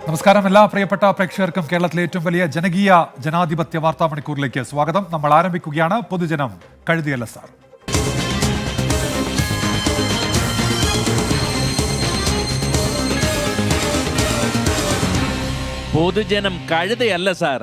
നമസ്കാരം. എല്ലാ പ്രിയപ്പെട്ട പ്രേക്ഷകർക്കും കേരളത്തിലെ ഏറ്റവും വലിയ ജനകീയ ജനാധിപത്യ വാർത്താ മണിക്കൂറിലേക്ക് സ്വാഗതം. നമ്മൾ ആരംഭിക്കുകയാണ്. പൊതുജനം കഴുതിയല്ല സാർ. പൊതുജനം കഴുതയല്ല സാർ.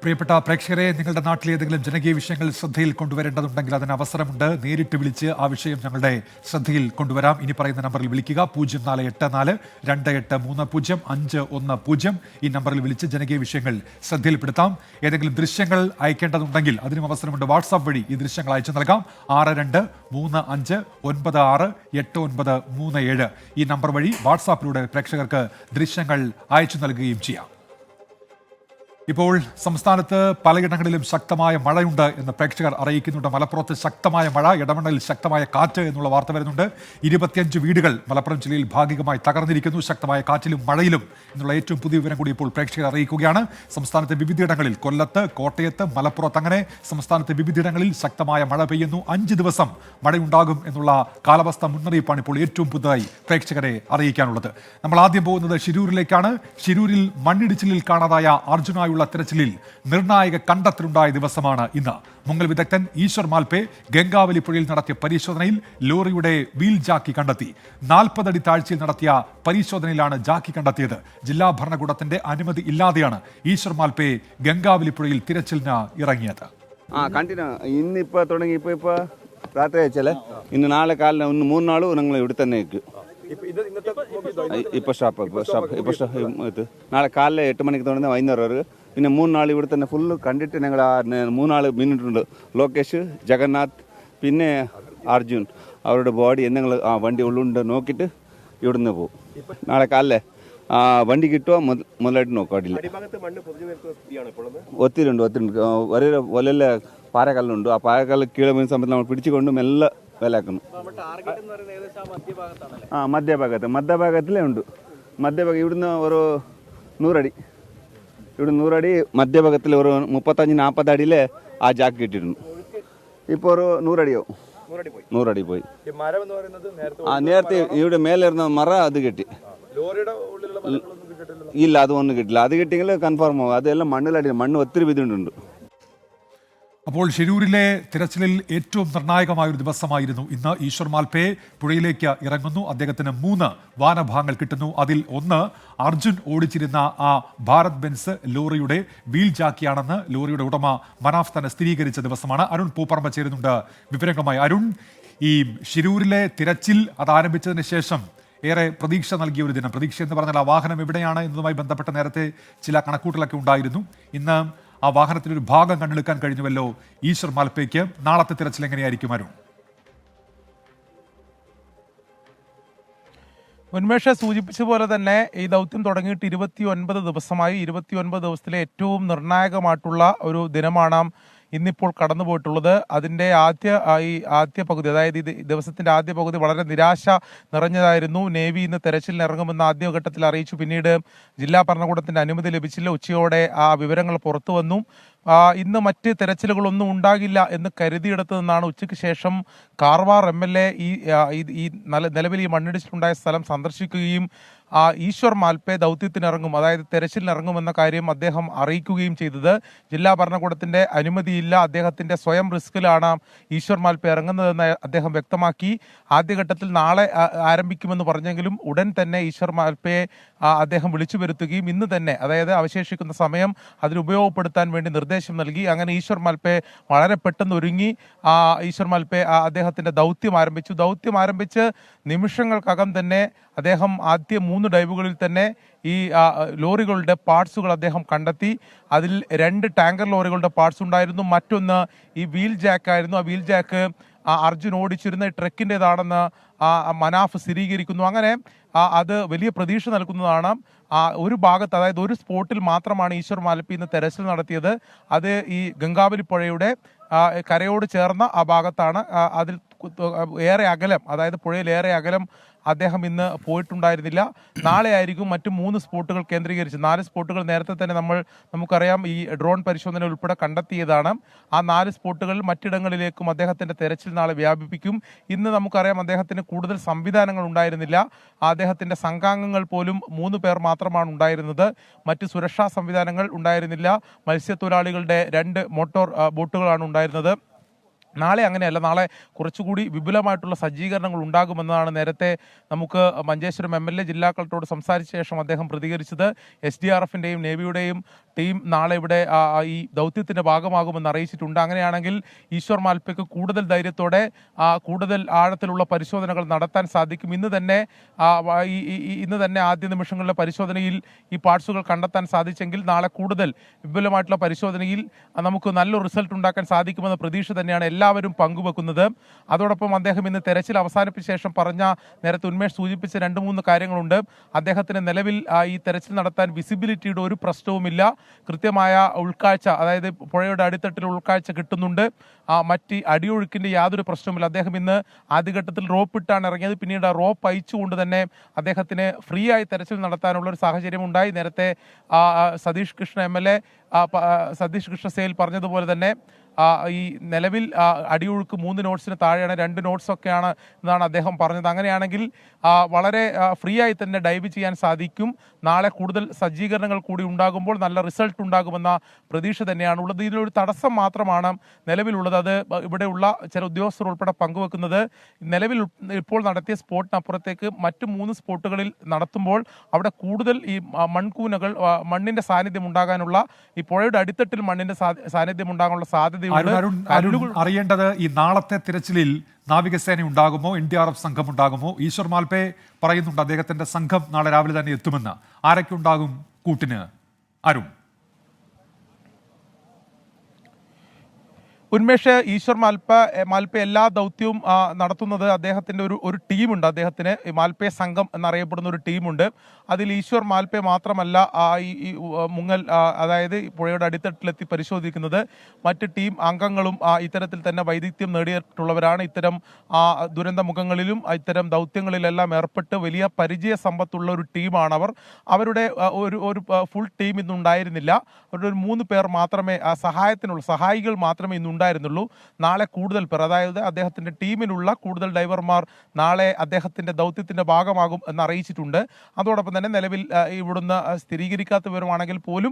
പ്രിയപ്പെട്ട പ്രേക്ഷകരെ, നിങ്ങളുടെ നാട്ടിലെ ഏതെങ്കിലും ജനകീയ വിഷയങ്ങൾ ശ്രദ്ധയിൽ കൊണ്ടുവരേണ്ടതുണ്ടെങ്കിൽ അതിന് അവസരമുണ്ട്. നേരിട്ട് വിളിച്ച് ആ വിഷയം ഞങ്ങളുടെ ശ്രദ്ധയിൽ കൊണ്ടുവരാം. ഇനി പറയുന്ന നമ്പറിൽ വിളിക്കുക. 0484-2830-510. ഈ നമ്പറിൽ വിളിച്ച് ജനകീയ വിഷയങ്ങൾ ശ്രദ്ധയിൽപ്പെടുത്താം. ഏതെങ്കിലും ദൃശ്യങ്ങൾ അയക്കേണ്ടതുണ്ടെങ്കിൽ അതിനും അവസരമുണ്ട്. വാട്സാപ്പ് വഴി ഈ ദൃശ്യങ്ങൾ അയച്ചു നൽകാം. 6235988937 ഈ നമ്പർ വഴി വാട്സാപ്പിലൂടെ പ്രേക്ഷകർക്ക് ദൃശ്യങ്ങൾ അയച്ചു നൽകുകയും ചെയ്യാം. ഇപ്പോൾ സംസ്ഥാനത്ത് പലയിടങ്ങളിലും ശക്തമായ മഴയുണ്ട് എന്ന് പ്രേക്ഷകർ അറിയിക്കുന്നുണ്ട്. മലപ്പുറത്ത് ശക്തമായ മഴ, ഇടമണ്ണലിൽ ശക്തമായ കാറ്റ് എന്നുള്ള വാർത്ത വരുന്നുണ്ട്. 25 വീടുകൾ മലപ്പുറം ജില്ലയിൽ ഭാഗികമായി തകർന്നിരിക്കുന്നു. ശക്തമായ കാറ്റിലും മഴയിലും എന്നുള്ള ഏറ്റവും പുതിയ വിവരം കൂടി ഇപ്പോൾ പ്രേക്ഷകർ അറിയിക്കുകയാണ്. സംസ്ഥാനത്തെ വിവിധയിടങ്ങളിൽ, കൊല്ലത്ത്, കോട്ടയത്ത്, മലപ്പുറത്ത്, അങ്ങനെ സംസ്ഥാനത്തെ വിവിധയിടങ്ങളിൽ ശക്തമായ മഴ പെയ്യുന്നു. 5 ദിവസം മഴയുണ്ടാകും എന്നുള്ള കാലാവസ്ഥാ മുന്നറിയിപ്പാണ് ഇപ്പോൾ ഏറ്റവും പുതുതായി പ്രേക്ഷകരെ അറിയിക്കാനുള്ളത്. നമ്മൾ ആദ്യം പോകുന്നത് ശിരൂരിലേക്കാണ്. ശിരൂരിൽ മണ്ണിടിച്ചിലിൽ കാണാതായ അർജുനായുള്ള തിരച്ചിലിൽ നിർണായക കണ്ടെത്തലുണ്ടായ ദിവസമാണ് ഇന്ന്. മുങ്ങൽ വിദഗ്ധൻ ഈശ്വർ മാൽപേ ഗംഗാവലി പുഴയിൽ നടത്തിയ പരിശോധനയിൽ ലോറിയുടെ വീൽ ജാക്കി കണ്ടെത്തി. 40 അടി താഴ്ചയിൽ നടത്തിയ പരിശോധനയിലാണ് ജാക്കി കണ്ടെത്തിയത്. ജില്ലാ ഭരണകൂടത്തിന്റെ അനുമതി ഇല്ലാതെയാണ് ഈശ്വർ മാൽപേ ഗംഗാവലി പുഴയിൽ തിരച്ചിലിന് ഇറങ്ങിയത്. കണ്ടിന്യൂ ഇന്നിപ്പോൾ തുടങ്ങി ഇപ്പോൾ രാത്രി അയച്ചല്ലേ. ഇന്ന് നാളെ കാലിന് 3 നാളും ഞങ്ങൾ ഇവിടെ തന്നെ നിൽക്കും. ഇപ്പോൾ സ്റ്റോപ്പ് നാളെ കാലിലെ 8 മണിക്ക് തുടങ്ങി വൈകുന്നേരം വരെ. പിന്നെ 3 നാൾ ഇവിടെ തന്നെ ഫുള്ള് കണ്ടിട്ട് ഞങ്ങൾ 3 ആൾ മിനിറ്റുണ്ട്. ലോകേഷ്, ജഗന്നാഥ്, പിന്നെ അർജുൻ, അവരുടെ ബോഡി ഞങ്ങൾ വണ്ടി ഉള്ളുണ്ട് നോക്കിയിട്ട് ഇവിടുന്ന് പോകും. നാളെ കാലിലെ വണ്ടി കിട്ടുക മുതലായിട്ട് നോക്കാടില്ല. ഒത്തിരി ഒരേ വലല്ല പാറക്കല്ലുണ്ട്. ആ പാറക്കല്ല് കീഴെ വീണ സമയത്ത് നമ്മൾ പിടിച്ചുകൊണ്ട് മെല്ലെ വിലക്കുന്നു. മധ്യഭാഗത്തിലേ ഉണ്ട്. മധ്യഭാഗം ഇവിടുന്ന് ഒരു 100 അടി, ഇവിടെ 100 അടി മധ്യഭാഗത്തിൽ ഒരു 35-40 അടിയിലെ ആ ജാക്ക് കിട്ടിയിരുന്നു. ഇപ്പോൾ ഒരു 100 അടിയോ 100 അടി പോയി. നേരത്തെ ഇവിടെ മേലിരുന്ന മറ അത് കിട്ടി. ഇല്ല, അതൊന്നും കിട്ടില്ല. അത് കിട്ടിയെങ്കിൽ കൺഫേം ആവും. അതെല്ലാം മണ്ണിലടി, മണ്ണ് ഒത്തിരി വിധിട്ടുണ്ട്. അപ്പോൾ ഷിരൂരിലെ തിരച്ചിലിൽ ഏറ്റവും നിർണായകമായൊരു ദിവസമായിരുന്നു ഇന്ന്. ഈശ്വർ മാൽപേ പുഴയിലേക്ക് ഇറങ്ങുന്നു. അദ്ദേഹത്തിന് 3 വാനഭാഗങ്ങൾ കിട്ടുന്നു. അതിൽ ഒന്ന് അർജുൻ ഓടിച്ചിരുന്ന ആ ഭാരത് ബെൻസ് ലോറിയുടെ വീൽ ജാക്കിയാണെന്ന് ലോറിയുടെ ഉടമ മനാഫ് തന്നെ സ്ഥിരീകരിച്ച ദിവസമാണ്. അരുൺ പൂപ്പറമ്പ ചേരുന്നുണ്ട് വിവരങ്ങളുമായി. അരുൺ, ഈ ഷിരൂരിലെ തിരച്ചിൽ അത് ആരംഭിച്ചതിന് ശേഷം ഏറെ പ്രതീക്ഷ നൽകിയ ഒരു ദിനം. പ്രതീക്ഷ എന്ന് പറഞ്ഞാൽ ആ വാഹനം എവിടെയാണ് എന്നതുമായി ബന്ധപ്പെട്ട നേരത്തെ ചില കണക്കൂട്ടലൊക്കെ ഉണ്ടായിരുന്നു. ഇന്ന് ആ വാഹനത്തിനൊരു ഭാഗം കണ്ടെടുക്കാൻ കഴിഞ്ഞുവല്ലോ ഈശ്വർ മാൽപേക്ക്. നാളത്തെ തിരച്ചിൽ എങ്ങനെയായിരിക്കും അരുൺ? ഉന്മേഷ സൂചിപ്പിച്ച പോലെ തന്നെ ഈ ദൗത്യം തുടങ്ങിയിട്ട് 29 ദിവസമായി. 29 ദിവസത്തിലെ ഏറ്റവും നിർണായകമായിട്ടുള്ള ഒരു ദിനമാണ് ഇന്നിപ്പോൾ കടന്നുപോയിട്ടുള്ളത്. അതിൻ്റെ ആദ്യ പകുതി, അതായത് ഈ ദിവസത്തിൻ്റെ ആദ്യ പകുതി വളരെ നിരാശ നിറഞ്ഞതായിരുന്നു. നേവി ഇന്ന് തെരച്ചിലിന് ഇറങ്ങുമെന്ന് ആദ്യഘട്ടത്തിൽ അറിയിച്ചു. പിന്നീട് ജില്ലാ ഭരണകൂടത്തിൻ്റെ അനുമതി ലഭിച്ചില്ല. ഉച്ചയോടെ ആ വിവരങ്ങൾ പുറത്തു വന്നു. ഇന്ന് മറ്റ് തെരച്ചിലുകളൊന്നും ഉണ്ടാകില്ല എന്ന് കരുതിയെടുത്തു നിന്നാണ് ഉച്ചയ്ക്ക് ശേഷം കാർവാർ MLA ഈ നിലവിൽ ഈ മണ്ണിടിച്ചിലുണ്ടായ സ്ഥലം സന്ദർശിക്കുകയും ഈശ്വർ മാൽപേ ദൗത്യത്തിനിറങ്ങും, അതായത് തെരച്ചിലിനിറങ്ങുമെന്ന കാര്യം അദ്ദേഹം അറിയിക്കുകയും ചെയ്തത്. ജില്ലാ ഭരണകൂടത്തിന്റെ അനുമതിയില്ല, അദ്ദേഹത്തിന്റെ സ്വയം റിസ്കിലാണ് ഈശ്വർ മാൽപേ ഇറങ്ങുന്നതെന്ന് അദ്ദേഹം വ്യക്തമാക്കി. ആദ്യഘട്ടത്തിൽ നാളെ ആരംഭിക്കുമെന്ന് പറഞ്ഞെങ്കിലും ഉടൻ തന്നെ ഈശ്വർ മാൽപേ അദ്ദേഹം വിളിച്ചു വരുത്തുകയും ഇന്ന് തന്നെ, അതായത് അവശേഷിക്കുന്ന സമയം അതിൽ ഉപയോഗപ്പെടുത്താൻ വേണ്ടി നിർദ്ദേശം നൽകി. അങ്ങനെ ഈശ്വർ മാൽപേ വളരെ പെട്ടെന്ന് ഒരുങ്ങി ഈശ്വർ മാൽപേ അദ്ദേഹത്തിന്റെ ദൗത്യം ആരംഭിച്ചു. ദൗത്യം ആരംഭിച്ച് നിമിഷങ്ങൾക്കകം തന്നെ അദ്ദേഹം ആദ്യ 3 ഡൈവുകളിൽ തന്നെ ഈ ലോറികളുടെ പാർട്സുകൾ അദ്ദേഹം കണ്ടെത്തി. അതിൽ 2 ടാങ്കർ ലോറികളുടെ പാർട്സ് ഉണ്ടായിരുന്നു. മറ്റൊന്ന് ഈ വീൽ ജാക്കായിരുന്നു. ആ വീൽ ജാക്ക് അർജുൻ ഓടിച്ചിരുന്ന ട്രക്കിൻ്റെതാണെന്ന് മനാഫ് സ്ഥിരീകരിക്കുന്നു. അങ്ങനെ അത് വലിയ പ്രതീക്ഷ നൽകുന്നതാണ്. ഒരു ഭാഗത്ത്, അതായത് ഒരു സ്പോട്ടിൽ മാത്രമാണ് ഈശ്വർ മാൽപേ ഇന്ന് തെരച്ചിൽ നടത്തിയത്. അത് ഈ ഗംഗാവലി പുഴയുടെ കരയോട് ചേർന്ന ആ ഭാഗത്താണ്. അതിൽ ഏറെ അകലം, അതായത് പുഴയിൽ ഏറെ അകലം അദ്ദേഹം ഇന്ന് പോയിട്ടുണ്ടായിരുന്നില്ല. നാളെ ആയിരിക്കും മറ്റു 3 സ്പോട്ടുകൾ കേന്ദ്രീകരിച്ച് 4 സ്പോട്ടുകൾ നേരത്തെ തന്നെ നമുക്കറിയാം ഈ ഡ്രോൺ പരിശോധന ഉൾപ്പെടെ കണ്ടെത്തിയതാണ്. ആ 4 സ്പോട്ടുകളിൽ മറ്റിടങ്ങളിലേക്കും അദ്ദേഹത്തിന്റെ തെരച്ചിൽ നാളെ വ്യാപിപ്പിക്കും. ഇന്ന് നമുക്കറിയാം അദ്ദേഹത്തിന് കൂടുതൽ സംവിധാനങ്ങൾ ഉണ്ടായിരുന്നില്ല. അദ്ദേഹത്തിന്റെ സംഘാംഗങ്ങൾ പോലും 3 പേർ മാത്രമാണ് ഉണ്ടായിരുന്നത്. മറ്റ് സുരക്ഷാ സംവിധാനങ്ങൾ ഉണ്ടായിരുന്നില്ല. മത്സ്യത്തൊഴിലാളികളുടെ 2 മോട്ടോർ ബോട്ടുകളാണ് ഉണ്ടായിരുന്നത്. നാളെ അങ്ങനെയല്ല. നാളെ കുറച്ചുകൂടി വിപുലമായിട്ടുള്ള സജ്ജീകരണങ്ങൾ ഉണ്ടാകുമെന്നാണ് നേരത്തെ നമുക്ക് മഞ്ചേശ്വരം MLA ജില്ലാ കളക്ടറോട് സംസാരിച്ച ശേഷം അദ്ദേഹം പ്രതികരിച്ചത്. SDRFിൻ്റെയും നേവിയുടെയും ടീം നാളെ ഇവിടെ ഈ ദൗത്യത്തിന്റെ ഭാഗമാകുമെന്ന് അറിയിച്ചിട്ടുണ്ട്. അങ്ങനെയാണെങ്കിൽ ഈശ്വർ മാൽപ്പയ്ക്ക് കൂടുതൽ ധൈര്യത്തോടെ കൂടുതൽ ആഴത്തിലുള്ള പരിശോധനകൾ നടത്താൻ സാധിക്കും. ഇന്ന് തന്നെ ആദ്യ നിമിഷങ്ങളിലെ പരിശോധനയിൽ ഈ പാർട്സുകൾ കണ്ടെത്താൻ സാധിച്ചെങ്കിൽ നാളെ കൂടുതൽ വിപുലമായിട്ടുള്ള പരിശോധനയിൽ നമുക്ക് നല്ലൊരു റിസൾട്ട് ഉണ്ടാക്കാൻ സാധിക്കുമെന്ന പ്രതീക്ഷ തന്നെയാണ് എല്ലാവരും പങ്കുവെക്കുന്നത്. അതോടൊപ്പം അദ്ദേഹം ഇന്ന് തെരച്ചിൽ അവസാനിപ്പിച്ച ശേഷം പറഞ്ഞ നേരത്തെ ഉന്മേഷ് സൂചിപ്പിച്ച 2-3 കാര്യങ്ങളുണ്ട്. അദ്ദേഹത്തിന് നിലവിൽ ഈ തെരച്ചിൽ നടത്താൻ വിസിബിലിറ്റിയുടെ ഒരു പ്രശ്നവുമില്ല. കൃത്യമായ ഉൾക്കാഴ്ച, അതായത് പുഴയുടെ അടിത്തട്ടിൽ ഉൾക്കാഴ്ച കിട്ടുന്നുണ്ട്. മറ്റ് അടിയൊഴുക്കിന്റെ യാതൊരു പ്രശ്നവുമില്ല. അദ്ദേഹം ഇന്ന് ആദ്യഘട്ടത്തിൽ റോപ്പ് ഇട്ടാണ് ഇറങ്ങിയത്. പിന്നീട് റോപ്പ് അയച്ചുകൊണ്ട് തന്നെ അദ്ദേഹത്തിന് ഫ്രീ ആയി തെരച്ചിൽ നടത്താനുള്ള ഒരു സാഹചര്യം ഉണ്ടായി. നേരത്തെ സതീഷ് കൃഷ്ണ MLA സതീഷ് കൃഷ്ണ സേൽ പറഞ്ഞതുപോലെ തന്നെ ഈ നിലവിൽ അടിയൊഴുക്ക് 3 നോട്ട്സിന് താഴെയാണ്, 2 നോട്ട്സൊക്കെയാണ് എന്നാണ് അദ്ദേഹം പറഞ്ഞത്. അങ്ങനെയാണെങ്കിൽ വളരെ ഫ്രീ ആയി തന്നെ ഡൈവ് ചെയ്യാൻ സാധിക്കും. നാളെ കൂടുതൽ സജ്ജീകരണങ്ങൾ കൂടി ഉണ്ടാകുമ്പോൾ നല്ല റിസൾട്ട് ഉണ്ടാകുമെന്ന പ്രതീക്ഷ തന്നെയാണുള്ളത്. ഇതിലൊരു തടസ്സം മാത്രമാണ് നിലവിലുള്ളത്. അത് ഇവിടെയുള്ള ചില ഉദ്യോഗസ്ഥർ ഉൾപ്പെടെ പങ്കുവെക്കുന്നത്, നിലവിൽ ഇപ്പോൾ നടത്തിയ സ്പോട്ടിനപ്പുറത്തേക്ക് മറ്റ് 3 സ്പോട്ടുകളിൽ നടത്തുമ്പോൾ അവിടെ കൂടുതൽ ഈ മൺകൂനകൾ, മണ്ണിന്റെ സാന്നിധ്യം ഉണ്ടാകാനുള്ള, ഈ പുഴയുടെ അടിത്തട്ടിൽ മണ്ണിന്റെ സാന്നിധ്യം ഉണ്ടാകാനുള്ള സാധ്യത അറിയേണ്ടത് ഈ നാളത്തെ തിരച്ചിലിൽ നാവികസേന ഉണ്ടാകുമോ, NDRF സംഘം ഉണ്ടാകുമോ? ഈശ്വർ മാൽപ്പെ പറയുന്നുണ്ട് അദ്ദേഹത്തിന്റെ സംഘം നാളെ രാവിലെ തന്നെ എത്തുമെന്ന്. ആരൊക്കെ ഉണ്ടാകും കൂട്ടിന് അരുൺ? ഉന്മേഷ്, ഈശ്വർ മാൽപ്പെ എല്ലാ ദൗത്യവും നടത്തുന്നത് അദ്ദേഹത്തിന്റെ ഒരു ടീമുണ്ട്. അദ്ദേഹത്തിന് മാൽപ്പെ സംഘം എന്നറിയപ്പെടുന്ന ഒരു ടീമുണ്ട്. അതിൽ ഈശ്വർ മാൽപ്പെ മാത്രമല്ല ഈ മുങ്ങൽ, അതായത് പുഴയുടെ അടിത്തട്ടിലെത്തി പരിശോധിക്കുന്നത്. മറ്റ് ടീം അംഗങ്ങളും ഇത്തരത്തിൽ തന്നെ വൈദഗ്ധ്യം നേടിയിട്ടുള്ളവരാണ്. ഇത്തരം ദുരന്ത മുഖങ്ങളിലും ഇത്തരം ദൗത്യങ്ങളിലെല്ലാം ഏർപ്പെട്ട് വലിയ പരിചയ സമ്പത്തുള്ള ഒരു ടീമാണ് അവർ. അവരുടെ ഒരു ഫുൾ ടീം ഇന്നുണ്ടായിരുന്നില്ല. അവരുടെ ഒരു 3 പേർ മാത്രമേ സഹായികൾ മാത്രമേ ഇന്നുണ്ടായിരുന്നുള്ളൂ. നാളെ കൂടുതൽ പേർ, അതായത് അദ്ദേഹത്തിന്റെ ടീമിലുള്ള കൂടുതൽ ഡൈവർമാർ നാളെ അദ്ദേഹത്തിന്റെ ദൗത്യത്തിന്റെ ഭാഗമാകും എന്ന് അറിയിച്ചിട്ടുണ്ട്. അതോടൊപ്പം തന്നെ നിലവിൽ ഇവിടുന്ന് സ്ഥിരീകരിക്കാത്ത വിവരമാണെങ്കിൽ പോലും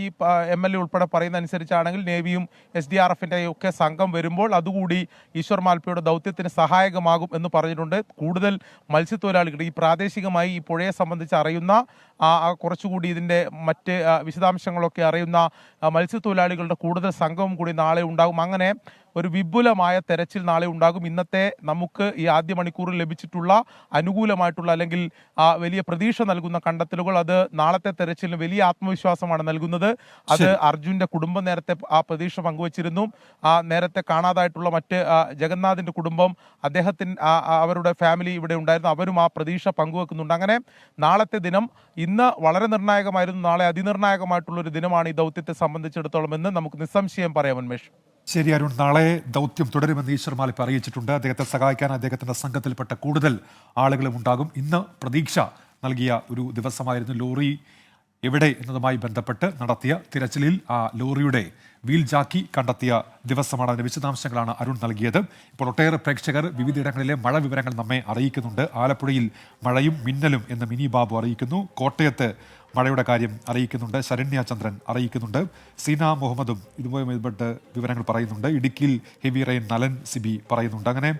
ഈ MLA ഉൾപ്പെടെ പറയുന്ന അനുസരിച്ചാണെങ്കിൽ നേവിയും SDRFിൻ്റെയും ഒക്കെ സംഘം വരുമ്പോൾ അതുകൂടി ഈശ്വർ മാൽപ്പയുടെ ദൗത്യത്തിന് സഹായകമാകും എന്ന് പറഞ്ഞിട്ടുണ്ട്. കൂടുതൽ മത്സ്യത്തൊഴിലാളികൾ, ഈ പ്രാദേശികമായി ഈ പുഴയെ സംബന്ധിച്ച് അറിയുന്ന, കുറച്ചുകൂടി ഇതിൻ്റെ മറ്റ് വിശദാംശങ്ങളൊക്കെ അറിയുന്ന മത്സ്യത്തൊഴിലാളികളുടെ കൂടുതൽ സംഘവും കൂടി നാളെ ഉണ്ടാകും. അങ്ങനെ ഒരു വിപുലമായ തെരച്ചിൽ നാളെ ഉണ്ടാകും. ഇന്നത്തെ നമുക്ക് ഈ ആദ്യ മണിക്കൂറിൽ ലഭിച്ചിട്ടുള്ള അനുകൂലമായിട്ടുള്ള അല്ലെങ്കിൽ വലിയ പ്രതീക്ഷ നൽകുന്ന കണ്ടെത്തലുകൾ അത് നാളത്തെ തെരച്ചിലിന് വലിയ ആത്മവിശ്വാസമാണ് നൽകുന്നത്. അത് അർജുന്റെ കുടുംബം നേരത്തെ ആ പ്രതീക്ഷ പങ്കുവച്ചിരുന്നു. നേരത്തെ കാണാതായിട്ടുള്ള മറ്റ് ജഗന്നാഥിന്റെ കുടുംബം, അവരുടെ ഫാമിലി ഇവിടെ ഉണ്ടായിരുന്നു, അവരും ആ പ്രതീക്ഷ പങ്കുവെക്കുന്നുണ്ട്. അങ്ങനെ നാളത്തെ ദിനം ഇന്ന് വളരെ നിർണായകമായിരുന്നു, നാളെ അതിനിർണായകമായിട്ടുള്ള ഒരു ദിനമാണ് ഈ ദൗത്യത്തെ സംബന്ധിച്ചിടത്തോളം എന്ന് നമുക്ക് നിസ്സംശയം പറയാം. ഉന്മേഷ്, ശരി അരുൺ, നാളെ ദൗത്യം തുടരുമെന്ന് ഈശ്വർ മാൽപ്പെ അറിയിച്ചിട്ടുണ്ട്. അദ്ദേഹത്തെ സഹായിക്കാൻ അദ്ദേഹത്തിന്റെ സംഘത്തിൽപ്പെട്ട കൂടുതൽ ആളുകളും ഉണ്ടാകും. ഇന്ന് പ്രതീക്ഷ നൽകിയ ഒരു ദിവസമായിരുന്നു. ലോറി എവിടെ എന്നതുമായി ബന്ധപ്പെട്ട് നടത്തിയ തിരച്ചിലിൽ ആ ലോറിയുടെ വീൽ ജാക്കി കണ്ടെത്തിയ ദിവസമാണ്. അതിന്റെ വിശദാംശങ്ങളാണ് അരുൺ നൽകിയത്. ഇപ്പോൾ ഒട്ടേറെ പ്രേക്ഷകർ വിവിധയിടങ്ങളിലെ മഴ വിവരങ്ങൾ നമ്മെ അറിയിക്കുന്നുണ്ട്. ആലപ്പുഴയിൽ മഴയും മിന്നലും എന്ന് മിനി ബാബു അറിയിക്കുന്നു. കോട്ടയത്ത് മഴയുടെ കാര്യം അറിയിക്കുന്നുണ്ട്. ശരണ്യ ചന്ദ്രൻ അറിയിക്കുന്നുണ്ട്. സീന മുഹമ്മദും ഇതുമായി ബന്ധപ്പെട്ട് വിവരങ്ങൾ പറയുന്നുണ്ട്. ഇടുക്കിയിൽ ഹെവി റെയിൻ നലൻ സിബി പറയുന്നുണ്ട്. അങ്ങനെ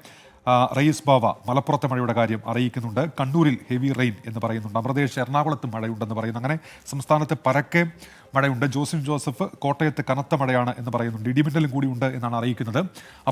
റയീസ് ബാവ മലപ്പുറത്തെ മഴയുടെ കാര്യം അറിയിക്കുന്നുണ്ട്. കണ്ണൂരിൽ ഹെവി റെയിൻ എന്ന് പറയുന്നുണ്ട്. അമൃതേഷ് എറണാകുളത്ത് മഴയുണ്ടെന്ന് പറയുന്നു. അങ്ങനെ സംസ്ഥാനത്ത് പരക്കെ മഴയുണ്ട്. ജോസഫ് കോട്ടയത്ത് കനത്ത മഴയാണ് എന്ന് പറയുന്നുണ്ട്. ഇടിമിന്നലും കൂടി ഉണ്ട് എന്നാണ് അറിയിക്കുന്നത്.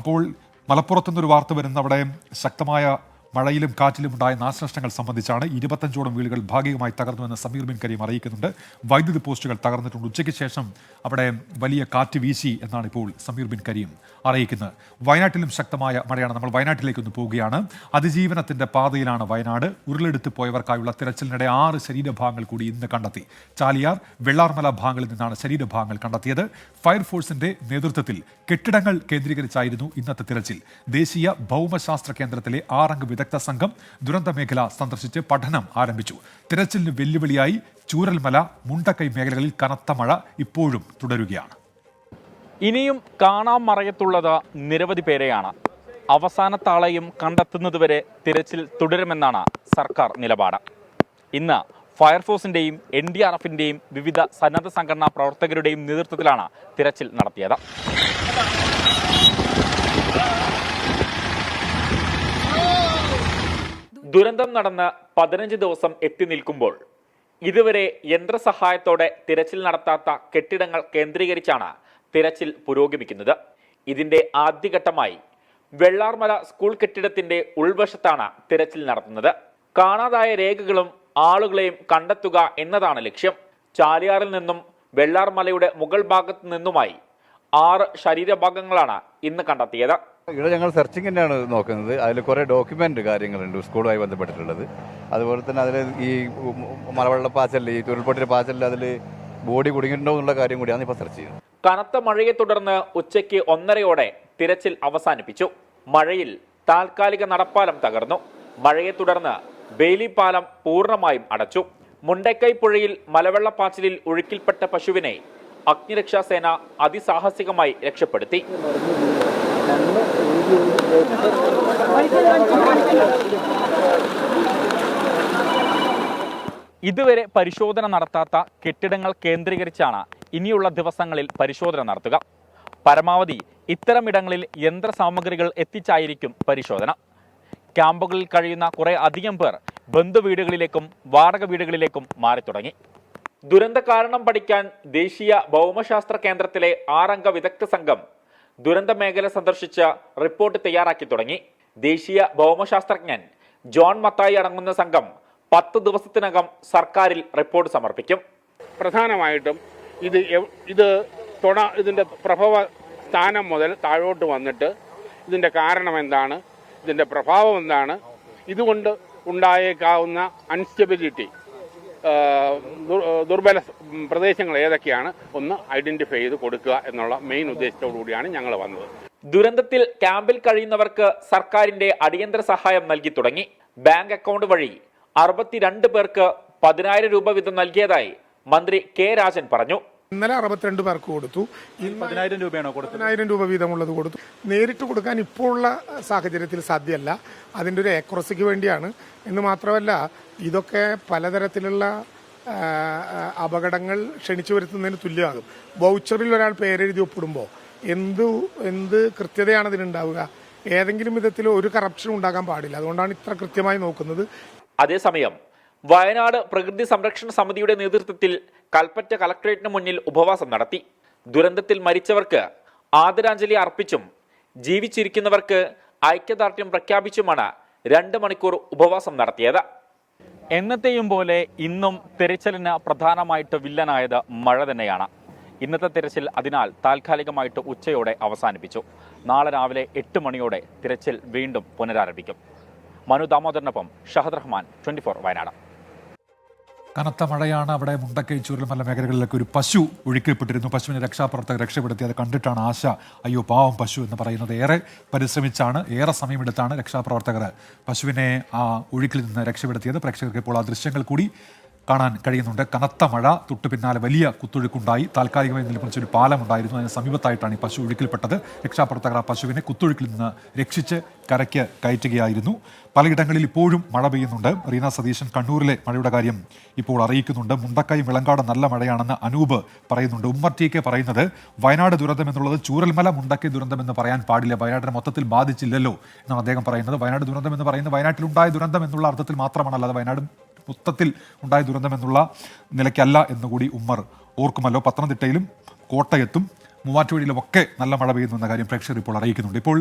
അപ്പോൾ മലപ്പുറത്തുനിന്നൊരു വാർത്ത വരുന്ന അവിടെ ശക്തമായ മഴയിലും കാറ്റിലും ഉണ്ടായ നാശനഷ്ടങ്ങൾ സംബന്ധിച്ചാണ്. 25ഓളം വീടുകൾ ഭാഗികമായി തകർന്നുവെന്ന് സമീർ ബിൻ കരീം അറിയിക്കുന്നുണ്ട്. വൈദ്യുതി പോസ്റ്റുകൾ തകർന്നിട്ടുണ്ട്. ഉച്ചയ്ക്ക് ശേഷം അവിടെ വലിയ കാറ്റ് വീശി എന്നാണ് ഇപ്പോൾ സമീർ ബിൻ കരീം അറിയിക്കുന്നത്. വയനാട്ടിലും ശക്തമായ മഴയാണ്. നമ്മൾ വയനാട്ടിലേക്കൊന്ന് പോവുകയാണ്. അതിജീവനത്തിന്റെ പാതയിലാണ് വയനാട്. ഉരുളെടുത്ത് പോയവർക്കായുള്ള തിരച്ചിലിനിടെ 6 ശരീരഭാഗങ്ങൾ കൂടി ഇന്ന് കണ്ടെത്തി. ചാലിയാർ, വെള്ളാർമല ഭാഗങ്ങളിൽ നിന്നാണ് ശരീരഭാഗങ്ങൾ കണ്ടെത്തിയത്. ഫയർഫോഴ്സിന്റെ നേതൃത്വത്തിൽ കെട്ടിടങ്ങൾ കേന്ദ്രീകരിച്ചായിരുന്നു ഇന്നത്തെ തിരച്ചിൽ. ദേശീയ ഭൗമശാസ്ത്ര കേന്ദ്രത്തിലെ 6 അംഗ വിദഗ്ധ സംഘം ദുരന്ത മേഖല സന്ദർശിച്ച് പഠനം ആരംഭിച്ചു. തിരച്ചിലിന് വെല്ലുവിളിയായി ചൂരൽമല, മുണ്ടക്കൈ മേഖലകളിൽ കനത്ത മഴ ഇപ്പോഴും തുടരുകയാണ്. ഇനിയും കാണാൻ മറയത്തുള്ളത് നിരവധി പേരെയാണ്. അവസാനത്താളെയും കണ്ടെത്തുന്നതുവരെ തിരച്ചിൽ തുടരുമെന്നാണ് സർക്കാർ നിലപാട്. ഇന്ന് ഫയർഫോഴ്സിന്റെയും NDRFിന്റെയും വിവിധ സന്നദ്ധ സംഘടനാ പ്രവർത്തകരുടെയും നേതൃത്വത്തിലാണ് തിരച്ചിൽ നടത്തിയത്. ദുരന്തം നടന്ന് 15 ദിവസം എത്തി നിൽക്കുമ്പോൾ ഇതുവരെ യന്ത്രസഹായത്തോടെ തിരച്ചിൽ നടത്താത്ത കെട്ടിടങ്ങൾ കേന്ദ്രീകരിച്ചാണ് തിരച്ചിൽ പുരോഗമിക്കുന്നത്. ഇതിന്റെ ആദ്യഘട്ടമായി വെള്ളാർമല സ്കൂൾ കെട്ടിടത്തിന്റെ ഉൾവശത്താണ് തിരച്ചിൽ നടത്തുന്നത്. കാണാതായ രേഖകളും ആളുകളെയും കണ്ടെത്തുക എന്നതാണ് ലക്ഷ്യം. ചാലിയാറിൽ നിന്നും വെള്ളാർമലയുടെ മുകൾ ഭാഗത്തു നിന്നുമായി 6 ശരീരഭാഗങ്ങളാണ് ഇന്ന് കണ്ടെത്തിയത്. ഇവിടെ ഞങ്ങൾ സെർച്ചിങ് തന്നെയാണ് നോക്കുന്നത്. അതിൽ കുറേ ഡോക്യുമെന്റ് കാര്യങ്ങളുണ്ട് സ്കൂളുമായി ബന്ധപ്പെട്ടിട്ടുള്ളത്. അതുപോലെ തന്നെ അതിൽ ഈ മലവെള്ളപ്പാച്ചലിൽ, ഈ ചുരുൾപ്പൊട്ടിലെ പാച്ചലിൽ അതിൽ ബോഡി കുടുങ്ങിയിട്ടുണ്ടോ എന്നുള്ള കാര്യം കൂടിയാണ് ഇപ്പോൾ സെർച്ച് ചെയ്യുന്നത്. കനത്ത മഴയെ തുടർന്ന് ഉച്ചയ്ക്ക് 1:30 തിരച്ചിൽ അവസാനിപ്പിച്ചു. മഴയിൽ താൽക്കാലിക നടപ്പാലം തകർന്നു. മഴയെ തുടർന്ന് ബെയിലി പാലം പൂർണ്ണമായും അടച്ചു. മുണ്ടക്കൈ പുഴയിൽ മലവെള്ളപ്പാച്ചിലിൽ ഒഴുക്കിൽപ്പെട്ട പശുവിനെ അഗ്നിരക്ഷാസേന അതിസാഹസികമായി രക്ഷപ്പെടുത്തി. ഇതുവരെ പരിശോധന നടത്താത്ത കെട്ടിടങ്ങൾ കേന്ദ്രീകരിച്ചാണ് ഇനിയുള്ള ദിവസങ്ങളിൽ പരിശോധന നടത്തുക. പരമാവധി ഇത്തരമിടങ്ങളിൽ യന്ത്രസാമഗ്രികൾ എത്തിച്ചായിരിക്കും പരിശോധന. ക്യാമ്പുകളിൽ കഴിയുന്ന കുറെ അധികം പേർ ബന്ധുവീടുകളിലേക്കും വാടക വീടുകളിലേക്കും മാറി തുടങ്ങി. ദുരന്ത കാരണം പഠിക്കാൻ ദേശീയ ഭൗമശാസ്ത്ര കേന്ദ്രത്തിലെ 6 അംഗ വിദഗ്ധ സംഘം ദുരന്ത മേഖല സന്ദർശിച്ച് റിപ്പോർട്ട് തയ്യാറാക്കി തുടങ്ങി. ദേശീയ ഭൗമശാസ്ത്രജ്ഞൻ ജോൺ മത്തായി അടങ്ങുന്ന സംഘം 10 ദിവസത്തിനകം സർക്കാരിൽ റിപ്പോർട്ട് സമർപ്പിക്കും. പ്രധാനമായിട്ടും ഇതിന്റെ പ്രഭവ സ്ഥാനം മുതൽ താഴോട്ട് വന്നിട്ട് ഇതിന്റെ കാരണം എന്താണ്, ഇതിന്റെ പ്രഭാവം എന്താണ്, ഇതുകൊണ്ട് ഉണ്ടായേക്കാവുന്ന അൺസ്റ്റെബിലിറ്റി, ദുർബല പ്രദേശങ്ങൾ ഏതൊക്കെയാണ് ഒന്ന് ഐഡന്റിഫൈ ചെയ്ത് കൊടുക്കുക എന്നുള്ള മെയിൻ ഉദ്ദേശത്തോടു കൂടിയാണ് ഞങ്ങൾ വന്നത്. ദുരന്തത്തിൽ ക്യാമ്പിൽ കഴിയുന്നവർക്ക് സർക്കാരിന്റെ അടിയന്തര സഹായം നൽകി തുടങ്ങി. ബാങ്ക് അക്കൗണ്ട് വഴി 62 പേർക്ക് 10,000 രൂപ വീതം നൽകിയതായി മന്ത്രി കെ രാജൻ പറഞ്ഞു. ഇന്നലെ 62 പേർക്ക് കൊടുത്തു. 10,000 രൂപയാണോ കൊടുത്തത്? 10,000 രൂപ വീതമുള്ളത് കൊടുത്തു. നേരിട്ട് കൊടുക്കാൻ ഇപ്പോൾ ഉള്ള സാഹചര്യത്തിൽ സാധ്യമല്ല. അതിൻ്റെ ഒരു ആക്യുറസിക്ക് വേണ്ടിയാണ്. എന്ന് മാത്രമല്ല, ഇതൊക്കെ പലതരത്തിലുള്ള അപകടങ്ങൾ ക്ഷണിച്ചു വരുത്തുന്നതിന് തുല്യമാകും. വൗച്ചറിൽ ഒരാൾ പേരെഴുതി ഒപ്പിടുമ്പോൾ എന്ത് കൃത്യതയാണ് ഇതിനുണ്ടാവുക? ഏതെങ്കിലും വിധത്തിൽ ഒരു കറപ്ഷൻ ഉണ്ടാകാൻ പാടില്ല. അതുകൊണ്ടാണ് ഇത്ര കൃത്യമായി നോക്കുന്നത്. അതേസമയം വയനാട് പ്രകൃതി സംരക്ഷണ സമിതിയുടെ നേതൃത്വത്തിൽ കൽപ്പറ്റ കളക്ടറേറ്റിന് മുന്നിൽ ഉപവാസം നടത്തി. ദുരന്തത്തിൽ മരിച്ചവർക്ക് ആദരാഞ്ജലി അർപ്പിച്ചും ജീവിച്ചിരിക്കുന്നവർക്ക് ഐക്യദാർഢ്യം പ്രഖ്യാപിച്ചുമാണ് 2 മണിക്കൂർ ഉപവാസം നടത്തിയത്. എന്നത്തെയും പോലെ ഇന്നും തിരച്ചിലിന് പ്രധാനമായിട്ട് വില്ലനായത് മഴ തന്നെയാണ്. ഇന്നത്തെ തിരച്ചിൽ അതിനാൽ താൽക്കാലികമായിട്ട് ഉച്ചയോടെ അവസാനിപ്പിച്ചു. നാളെ രാവിലെ 8 മണിയോടെ തിരച്ചിൽ വീണ്ടും പുനരാരംഭിക്കും. മനു ദാമോദറിനൊപ്പം ഷഹദ് റഹ്മാൻ, 24 വയനാട്. കനത്ത മഴയാണ്. അവിടെ മുണ്ടക്കൈ ചൂരൽമല മേഖലകളിലൊക്കെ ഒരു പശു ഒഴുക്കിൽപ്പെട്ടിരുന്നു. പശുവിനെ രക്ഷാപ്രവർത്തകർ രക്ഷപ്പെടുത്തി. അത് കണ്ടിട്ടാണ് ആശ, അയ്യോ പാവം പശു എന്ന് പറയുന്നത്. ഏറെ പരിശ്രമിച്ചാണ്, ഏറെ സമയമെടുത്താണ് രക്ഷാപ്രവർത്തകർ പശുവിനെ ആ ഒഴുക്കിൽ നിന്ന് രക്ഷപ്പെടുത്തിയത്. പ്രേക്ഷകർക്ക് ഇപ്പോൾ ആ ദൃശ്യങ്ങൾ കൂടി കാണാൻ കഴിയുന്നുണ്ട്. കനത്ത മഴ, തൊട്ടു പിന്നാലെ വലിയ കുത്തൊഴുക്കുണ്ടായി. താൽക്കാലികമായി നിലപ്പിച്ച ഒരു പാലമുണ്ടായിരുന്നു. അതിന് സമീപത്തായിട്ടാണ് ഈ പശു ഒഴുക്കിൽപ്പെട്ടത്. രക്ഷാപ്രവർത്തകർ ആ പശുവിനെ കുത്തൊഴുക്കിൽ നിന്ന് രക്ഷിച്ച് കരയ്ക്ക് കയറ്റുകയായിരുന്നു. പലയിടങ്ങളിൽ ഇപ്പോഴും മഴ പെയ്യുന്നുണ്ട്. റീന സതീശൻ കണ്ണൂരിലെ മഴയുടെ കാര്യം ഇപ്പോൾ അറിയിക്കുന്നുണ്ട്. മുണ്ടക്കൈ വിളങ്കാട് നല്ല മഴയാണെന്ന് അനൂപ് പറയുന്നുണ്ട്. ഉമ്മർ ടി കെ പറയുന്നത് വയനാട് ദുരന്തം എന്നുള്ളത് ചൂരൽമല മുണ്ടക്കൈ ദുരന്തം എന്ന് പറയാൻ പാടില്ല, വയനാടിനെ മൊത്തത്തിൽ ബാധിച്ചില്ലല്ലോ എന്നാണ് അദ്ദേഹം പറയുന്നത്. വയനാട് ദുരന്തം എന്ന് പറയുന്നത് വയനാട്ടിലുണ്ടായ ദുരന്തം എന്നുള്ള അർത്ഥത്തിൽ മാത്രമാണ്, അല്ലാതെ വയനാട് മൊത്തത്തിൽ ഉണ്ടായ ദുരന്തം എന്നുള്ള നിലയ്ക്കല്ല എന്നുകൂടി ഉമ്മർ ഓർക്കുമല്ലോ. പത്തനംതിട്ടയിലും കോട്ടയത്തും മൂവാറ്റുപുഴയിലും ഒക്കെ നല്ല മഴ പെയ്യുന്നു എന്ന കാര്യം പ്രേക്ഷകർ ഇപ്പോൾ അറിയിക്കുന്നുണ്ട്. ഇപ്പോൾ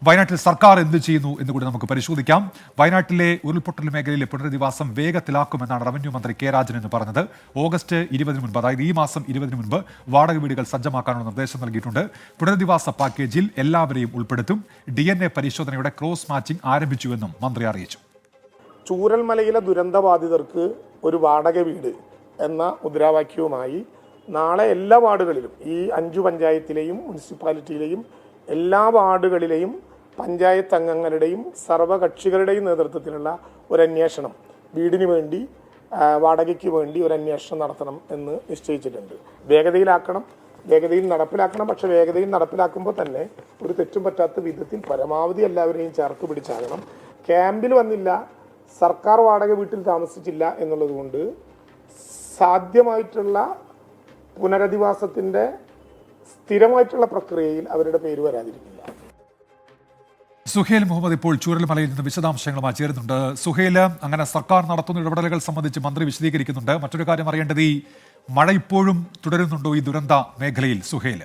വയനാട്ടിൽ സർക്കാർ എന്ത് ചെയ്യുന്നു എന്ന് കൂടി നമുക്ക് പരിശോധിക്കാം. വയനാട്ടിലെ ഉരുൾപൊട്ടൽ മേഖലയിലെ പുനരധിവാസം വേഗത്തിലാക്കുമെന്നാണ് റവന്യൂ മന്ത്രി കെ രാജൻ എന്ന് പറഞ്ഞത്. ഓഗസ്റ്റ് 20 മുൻപ്, അതായത് ഈ മാസം 20 മുൻപ് വാടക വീടുകൾ സജ്ജമാക്കാനുള്ള നിർദ്ദേശം നൽകിയിട്ടുണ്ട്. പുനരധിവാസ പാക്കേജിൽ എല്ലാവരെയും ഉൾപ്പെടുത്തും. DNA പരിശോധനയുടെ ക്രോസ് മാച്ചിങ് ആരംഭിച്ചുവെന്നും മന്ത്രി അറിയിച്ചു. ചൂരൽമലയിലെ ദുരന്തബാധിതർക്ക് ഒരു വാടക വീട് എന്ന മുദ്രാവാക്യവുമായി നാളെ എല്ലാ വാർഡുകളിലും, ഈ 5 പഞ്ചായത്തിലെയും മുനിസിപ്പാലിറ്റിയിലെയും എല്ലാ വാർഡുകളിലെയും പഞ്ചായത്ത് അംഗങ്ങളുടെയും സർവകക്ഷികളുടെയും നേതൃത്വത്തിലുള്ള ഒരു അന്വേഷണം, വീടിന് വേണ്ടി വാടകയ്ക്ക് വേണ്ടി ഒരു അന്വേഷണം നടത്തണം എന്ന് നിശ്ചയിച്ചിട്ടുണ്ട്. വേഗതയിൽ നടപ്പിലാക്കണം. പക്ഷെ വേഗതയിൽ നടപ്പിലാക്കുമ്പോൾ തന്നെ ഒരു തെറ്റും പറ്റാത്ത വിധത്തിൽ പരമാവധി എല്ലാവരെയും ചേർത്ത് പിടിച്ചാകണം. ക്യാമ്പിൽ വന്നില്ല, സർക്കാർ വാടക വീട്ടിൽ താമസിച്ചില്ല എന്നുള്ളത് കൊണ്ട് സാധ്യമായിട്ടുള്ള പുനരധിവാസത്തിൻ്റെ സ്ഥിരമായിട്ടുള്ള പ്രക്രിയയിൽ അവരുടെ പേര് വരാതിരിക്കില്ല. സുഹേൽ മുഹമ്മദ് ഇപ്പോൾ ചൂരൽമലയിൽ നിന്ന് വിശദാംശങ്ങളുമായി ചേരുന്നുണ്ട്. സുഹേൽ, അങ്ങനെ സർക്കാർ നടത്തുന്ന ഇടപെടലുകൾ സംബന്ധിച്ച് മന്ത്രി വിശദീകരിക്കുന്നുണ്ട്. മറ്റൊരു കാര്യം അറിയേണ്ടത്, ഈ മഴ ഇപ്പോഴും തുടരുന്നുണ്ടോ ഈ ദുരന്ത മേഖലയിൽ? സുഹേൽ,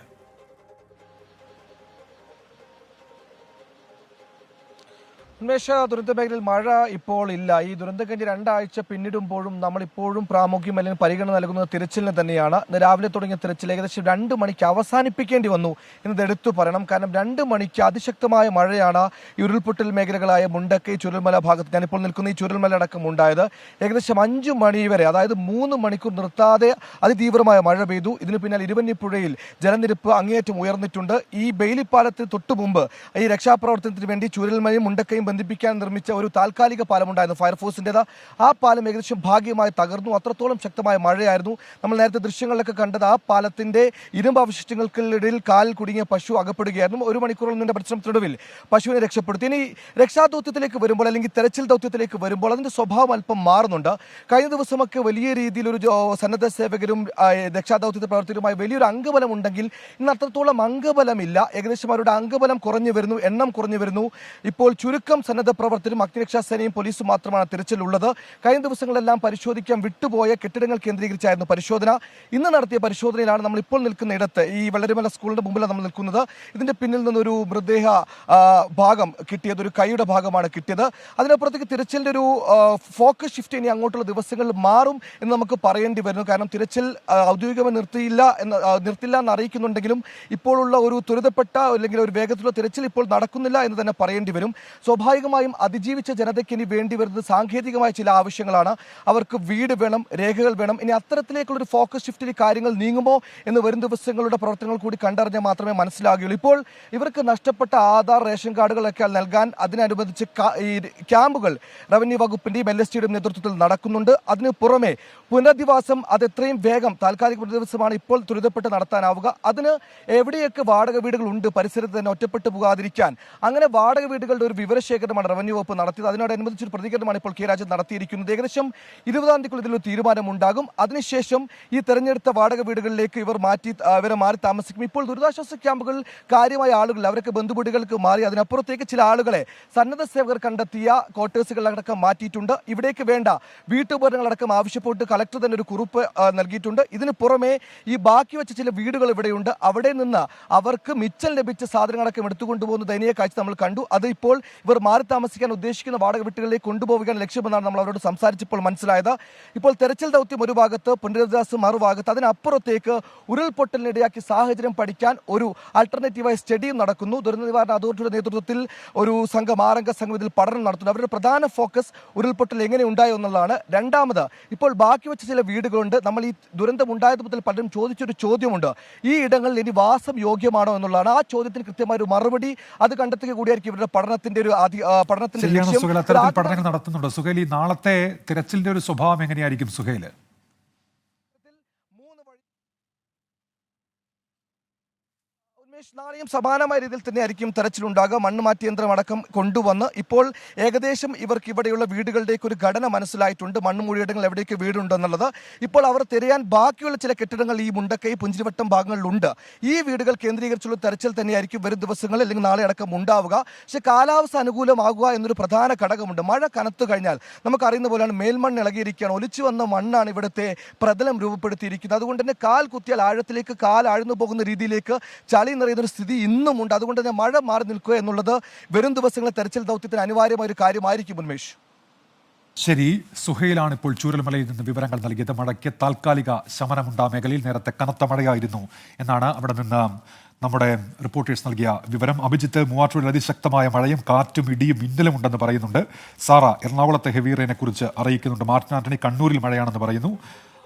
ഉന്മേഷ, ദുരന്ത മേഖലയിൽ മഴ ഇപ്പോൾ ഇല്ല. ഈ ദുരന്തം കഴിഞ്ഞ് 2 ആഴ്ച പിന്നിടുമ്പോഴും നമ്മളിപ്പോഴും പ്രാമുഖ്യം അല്ലെങ്കിൽ പരിഗണന നൽകുന്നത് തിരച്ചിലിന് തന്നെയാണ്. ഇന്ന് രാവിലെ തുടങ്ങിയ തിരച്ചിൽ ഏകദേശം 2 മണിക്ക് അവസാനിപ്പിക്കേണ്ടി വന്നു എന്നത് എടുത്തു പറയണം. കാരണം 2 മണിക്ക് അതിശക്തമായ മഴയാണ് ഈ ഉരുൾപൊട്ടൽ മേഖലകളായ മുണ്ടക്കൈ, ചുരൽമല ഭാഗത്ത്, ഞാനിപ്പോൾ നിൽക്കുന്ന ഈ ചുരൽമല അടക്കം ഉണ്ടായത്. ഏകദേശം 5 മണി വരെ, അതായത് 3 മണിക്കൂർ നിർത്താതെ അതിതീവ്രമായ മഴ പെയ്തു. ഇതിന് പിന്നാലെ ഇരുവഞ്ഞിപ്പുഴയിൽ ജലനിരപ്പ് അങ്ങേയറ്റം ഉയർന്നിട്ടുണ്ട്. ഈ ബെയിലിപ്പാലത്തിന് തൊട്ടു മുമ്പ് ഈ രക്ഷാപ്രവർത്തനത്തിന് വേണ്ടി ചുരൽമലയും മുണ്ടക്കയും ബന്ധിപ്പിക്കാൻ നിർമ്മിച്ച ഒരു താൽക്കാലിക പാലമുണ്ടായിരുന്നു ഫയർഫോഴ്സിൻ്റെത്. ആ പാലം ഏകദേശം ഭാഗികമായി തകർന്നു. അത്രത്തോളം ശക്തമായ മഴയായിരുന്നു. നമ്മൾ നേരത്തെ ദൃശ്യങ്ങളിലൊക്കെ കണ്ടത് ആ പാലത്തിന്റെ ഇരുമ്പ് അവശിഷ്ടങ്ങൾക്കിടയിൽ കാലിൽ കുടുങ്ങിയ പശു അകപ്പെടുകയായിരുന്നു. 1 മണിക്കൂറോളം നീണ്ട പരിശ്രമത്തിനൊടുവിൽ പശുവിനെ രക്ഷപ്പെടുത്തി. ഇനി രക്ഷാദൗത്യത്തിലേക്ക് വരുമ്പോൾ, അല്ലെങ്കിൽ തെരച്ചിൽ ദൗത്യത്തിലേക്ക് വരുമ്പോൾ അതിന്റെ സ്വഭാവം അല്പം മാറുന്നുണ്ട്. കഴിഞ്ഞ ദിവസമൊക്കെ വലിയ രീതിയിൽ ഒരു സന്നദ്ധ സേവകരും രക്ഷാദൗത്യത്തിൽ പ്രവർത്തകരുമായി വലിയൊരു അംഗബലം ഉണ്ടെങ്കിൽ ഇന്ന് അത്രത്തോളം അംഗബലമില്ല. ഏകദേശം അവരുടെ അംഗബലം കുറഞ്ഞു വരുന്നു, എണ്ണം കുറഞ്ഞു വരുന്നു. ഇപ്പോൾ ചുരുക്കം സന്നദ്ധ പ്രവർത്തകരും അഗ്നിരക്ഷാസേനയും പോലീസും മാത്രമാണ് തിരച്ചിലുള്ളത്. കഴിഞ്ഞ ദിവസങ്ങളെല്ലാം പരിശോധിക്കാൻ വിട്ടുപോയ കെട്ടിടങ്ങൾ കേന്ദ്രീകരിച്ചായിരുന്നു പരിശോധന. ഇന്ന് നടത്തിയ പരിശോധനയിലാണ് നമ്മൾ ഇപ്പോൾ നിൽക്കുന്ന ഇടത്ത്, ഈ വളരിമല സ്കൂളിന്റെ മുമ്പിലാണ് നമ്മൾ നിൽക്കുന്നത്. ഇതിന്റെ പിന്നിൽ നിന്നൊരു മൃതദേഹ ഭാഗം കിട്ടിയത്, ഒരു കൈയുടെ ഭാഗമാണ് കിട്ടിയത്. അതിനപ്പുറത്തേക്ക് തിരച്ചിലിന്റെ ഒരു ഫോക്കസ് ഷിഫ്റ്റ് ഇനി അങ്ങോട്ടുള്ള ദിവസങ്ങളിൽ മാറും എന്ന് നമുക്ക് പറയേണ്ടി വരുന്നു. കാരണം തിരച്ചിൽ ഔദ്യോഗികമായി നിർത്തില്ല എന്ന് അറിയിക്കുന്നുണ്ടെങ്കിലും ഇപ്പോഴുള്ള ഒരു ത്വരിതപ്പെട്ട അല്ലെങ്കിൽ ഒരു വേഗത്തിലുള്ള തിരച്ചിൽ ഇപ്പോൾ നടക്കുന്നില്ല എന്ന് തന്നെ പറയേണ്ടി വരും. സ്വാഭാവികമായും അതിജീവിച്ച ജനതയ്ക്ക് ഇനി വേണ്ടി വരുന്നത് സാങ്കേതികമായ ചില ആവശ്യങ്ങളാണ്. അവർക്ക് വീട് വേണം, രേഖകൾ വേണം. ഇനി അത്തരത്തിലേക്കുള്ളൊരു ഫോക്കസ് ഷിഫ്റ്റിൽ കാര്യങ്ങൾ നീങ്ങുമോ എന്ന് വരും ദിവസങ്ങളുടെ പ്രവർത്തനങ്ങൾ കൂടി കണ്ടറിഞ്ഞാൽ മാത്രമേ മനസ്സിലാകുകയുള്ളൂ. ഇപ്പോൾ ഇവർക്ക് നഷ്ടപ്പെട്ട ആധാർ, റേഷൻ കാർഡുകളൊക്കെ നൽകാൻ അതിനനുബന്ധിച്ച് ഈ ക്യാമ്പുകൾ റവന്യൂ വകുപ്പിന്റെയും LSTയുടെയും നേതൃത്വത്തിൽ നടക്കുന്നുണ്ട്. അതിന് പുറമെ പുനരധിവാസം അത് എത്രയും വേഗം, താൽക്കാലിക പുനരധിവാസമാണ് ഇപ്പോൾ ത്വരിതപ്പെട്ട് നടത്താനാവുക. അതിന് എവിടെയൊക്കെ വാടക വീടുകൾ ഉണ്ട് പരിസരത്ത് തന്നെ ഒറ്റപ്പെട്ടു പോകാതിരിക്കാൻ, അങ്ങനെ വാടക വീടുകളുടെ ഒരു വിവരശേഖരണമാണ് റവന്യൂ വകുപ്പ് നടത്തിയത്. അതിനോടനുബന്ധിച്ചൊരു പ്രതികരണമാണ് ഇപ്പോൾ കെ രാജൻ നടത്തിയിരിക്കുന്നത്. ഏകദേശം 20-ാം തീയതിക്കുള്ളിൽ ഇതിലൊരു തീരുമാനമുണ്ടാകും. അതിനുശേഷം ഈ തെരഞ്ഞെടുത്ത വാടക വീടുകളിലേക്ക് ഇവരെ മാറി താമസിക്കും. ഇപ്പോൾ ദുരിതാശ്വാസ ക്യാമ്പുകൾ കാര്യമായ ആളുകൾ, അവരൊക്കെ ബന്ധുവീടുകൾക്ക് മാറി. അതിനപ്പുറത്തേക്ക് ചില ആളുകളെ സന്നദ്ധ സേവകർ കണ്ടെത്തിയ ക്വാർട്ടേഴ്സുകളിലടക്കം മാറ്റിയിട്ടുണ്ട്. ഇവിടേക്ക് വേണ്ട വീട്ടുപകരണങ്ങളടക്കം ആവശ്യപ്പെട്ട് കളക്ടർ തന്നെ ഒരു കുറിപ്പ് നൽകിയിട്ടുണ്ട്. ഇതിന് പുറമെ ഈ ബാക്കി വെച്ച ചില വീടുകൾ ഇവിടെയുണ്ട്. അവിടെ നിന്ന് അവർക്ക് മിച്ചം ലഭിച്ച സാധനങ്ങളടക്കം എടുത്തുകൊണ്ടുപോകുന്ന ദയനീയ കാഴ്ച നമ്മൾ കണ്ടു. അത് ഇപ്പോൾ ഇവർ മാറി താമസിക്കാൻ ഉദ്ദേശിക്കുന്ന വാടക വീട്ടുകളിലേക്ക് കൊണ്ടുപോകാൻ ലക്ഷ്യമെന്നാണ് നമ്മൾ അവരോട് സംസാരിച്ചപ്പോൾ മനസ്സിലായത്. ഇപ്പോൾ തെരച്ചിൽ ദൗത്യം ഒരു ഭാഗത്ത്, പുനരധിവാസം മറുഭാഗത്ത്. അതിനപ്പുറത്തേക്ക് ഉരുൾപൊട്ടലിനിടയാക്കിയ സാഹചര്യം പഠിക്കാൻ ഒരു ആൾട്ടർനേറ്റീവായ സ്റ്റഡിയും നടക്കുന്നു. ദുരന്ത നിവാരണ അതോറിറ്റിയുടെ നേതൃത്വത്തിൽ ഒരു ആറംഗ സംഘം ഇതിൽ പഠനം നടത്തുന്നു. അവരുടെ പ്രധാന ഫോക്കസ് ഉരുൾപൊട്ടൽ എങ്ങനെ ഉണ്ടായോ എന്നുള്ളതാണ്. രണ്ടാമത്, ഇപ്പോൾ ബാക്കി വെച്ച ചില വീടുകളുണ്ട്. നമ്മൾ ഈ ദുരന്തം ഉണ്ടായത് മുതൽ പലരും ചോദിച്ചൊരു ചോദ്യമുണ്ട്, ഈ ഇടങ്ങളിൽ ഇനി വാസം യോഗ്യമാണോ എന്നുള്ളതാണ്. ആ ചോദ്യത്തിന് കൃത്യമായ ഒരു മറുപടി അത് കണ്ടെത്തുക കൂടിയായിരിക്കും ഇവരുടെ പഠനത്തിന്റെ പഠനങ്ങൾ നടത്തുന്നുണ്ട്. സുഹേലി, നാളത്തെ തിരച്ചിലിന്റെ ഒരു സ്വഭാവം എങ്ങനെയായിരിക്കും സുഹേല്? നാളെയും സമാനമായ രീതിയിൽ തന്നെയായിരിക്കും തെരച്ചിലുണ്ടാകുക. മണ്ണുമാറ്റി യന്ത്രം അടക്കം കൊണ്ടുവന്ന് ഇപ്പോൾ ഏകദേശം ഇവർക്ക് ഇവിടെയുള്ള വീടുകളുടേക്ക് ഒരു ഘടന മനസ്സിലായിട്ടുണ്ട്. മണ്ണുമൂടിയിടങ്ങൾ എവിടെയൊക്കെ വീടുണ്ടെന്നുള്ളത്. ഇപ്പോൾ അവർ തിരയാൻ ബാക്കിയുള്ള ചില കെട്ടിടങ്ങൾ ഈ മുണ്ടക്കൈ, പുഞ്ചിരിവട്ടം ഭാഗങ്ങളിലുണ്ട്. ഈ വീടുകൾ കേന്ദ്രീകരിച്ചുള്ള തെരച്ചിൽ തന്നെയായിരിക്കും വരും ദിവസങ്ങളിൽ അല്ലെങ്കിൽ നാളെ അടക്കം ഉണ്ടാവുക. പക്ഷെ കാലാവസ്ഥ അനുകൂലമാകുക എന്നൊരു പ്രധാന ഘടകമുണ്ട്. മഴ കനത്തു കഴിഞ്ഞാൽ നമുക്കറിയുന്ന പോലെയാണ് മേൽമണ്ണ് ഇളകിയിരിക്കുകയാണ്. ഒലിച്ചു വന്ന മണ്ണാണ് ഇവിടുത്തെ പ്രതലം രൂപപ്പെടുത്തിയിരിക്കുന്നത്. അതുകൊണ്ട് തന്നെ കാൽ കുത്തിയാൽ ആഴത്തിലേക്ക് കാൽ ആഴ്ന്നു പോകുന്ന രീതിയിലേക്ക് ചളി നിറയുന്ന ഒരു സ്ഥിതി ഇന്നുമുണ്ട്. അതുകൊണ്ട് തന്നെ മഴ മാറി നിൽക്കുക എന്നുള്ളത് വരും ദിവസങ്ങളിൽ തെരച്ചിൽ ദൗത്യത്തിന് അനിവാര്യമായ ഒരു കാര്യമായിരിക്കും. ഉന്മേഷ്, ശരി. സുഹൈലാണ് ഇപ്പോൾ ചൂരൽമലയിൽ നിന്ന് വിവരങ്ങൾ നൽകിയത്. മഴയ്ക്ക് താൽക്കാലിക ശമനമുണ്ടാ മേഖലയിൽ നേരത്തെ കനത്ത മഴയായിരുന്നു എന്നാണ് അവിടെ നിന്ന് നമ്മുടെ റിപ്പോർട്ടേഴ്സ് നൽകിയ വിവരം. അഭിജിത്ത്, മൂവാറ്റുപുഴയിൽ അതിശക്തമായ മഴയും കാറ്റും ഇടിയും മിന്നലും ഉണ്ടെന്ന് പറയുന്നുണ്ട്. സാറ എറണാകുളത്തെ ഹെവി റെയിനെ കുറിച്ച് അറിയിക്കുന്നുണ്ട്. മാർട്ടിൻ ആന്റണി കണ്ണൂരിൽ മഴയാണെന്ന് പറയുന്നു.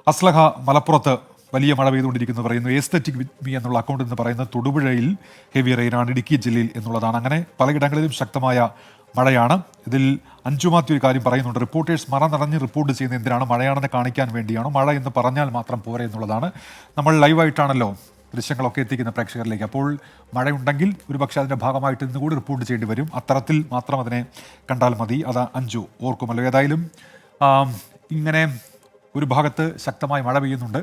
അസ്ലഹ മലപ്പുറത്ത് വലിയ മഴ പെയ്തുകൊണ്ടിരിക്കുന്നു പറയുന്നു. എസ്തറ്റിക് വിത്ത് മീ എന്നുള്ള അക്കൗണ്ടിൽ നിന്ന് പറയുന്നത് തൊടുപുഴയിൽ ഹെവി റെയിനാണ്, ഇടുക്കി ജില്ലയിൽ എന്നുള്ളതാണ്. അങ്ങനെ പലയിടങ്ങളിലും ശക്തമായ മഴയാണ്. ഇതിൽ അഞ്ജു മാത്യു ഒരു കാര്യം പറയുന്നുണ്ട്. റിപ്പോർട്ടേഴ്സ് മറ നിറഞ്ഞ് റിപ്പോർട്ട് ചെയ്യുന്നത് എന്തിനാണ്? മഴയാണെന്ന് കാണിക്കാൻ വേണ്ടിയാണോ? മഴ എന്ന് പറഞ്ഞാൽ മാത്രം പോരെ എന്നുള്ളതാണ്. നമ്മൾ ലൈവായിട്ടാണല്ലോ ദൃശ്യങ്ങളൊക്കെ എത്തിക്കുന്ന പ്രേക്ഷകരിലേക്ക്. അപ്പോൾ മഴയുണ്ടെങ്കിൽ ഒരുപക്ഷെ അതിൻ്റെ ഭാഗമായിട്ട് ഇന്ന് കൂടി റിപ്പോർട്ട് ചെയ്യേണ്ടി വരും. അത്തരത്തിൽ മാത്രം അതിനെ കണ്ടാൽ മതി. അത് അഞ്ജു ഓർക്കുമല്ലോ. ഏതായാലും ഇങ്ങനെ ഒരു ഭാഗത്ത് ശക്തമായ മഴ പെയ്യുന്നുണ്ട്.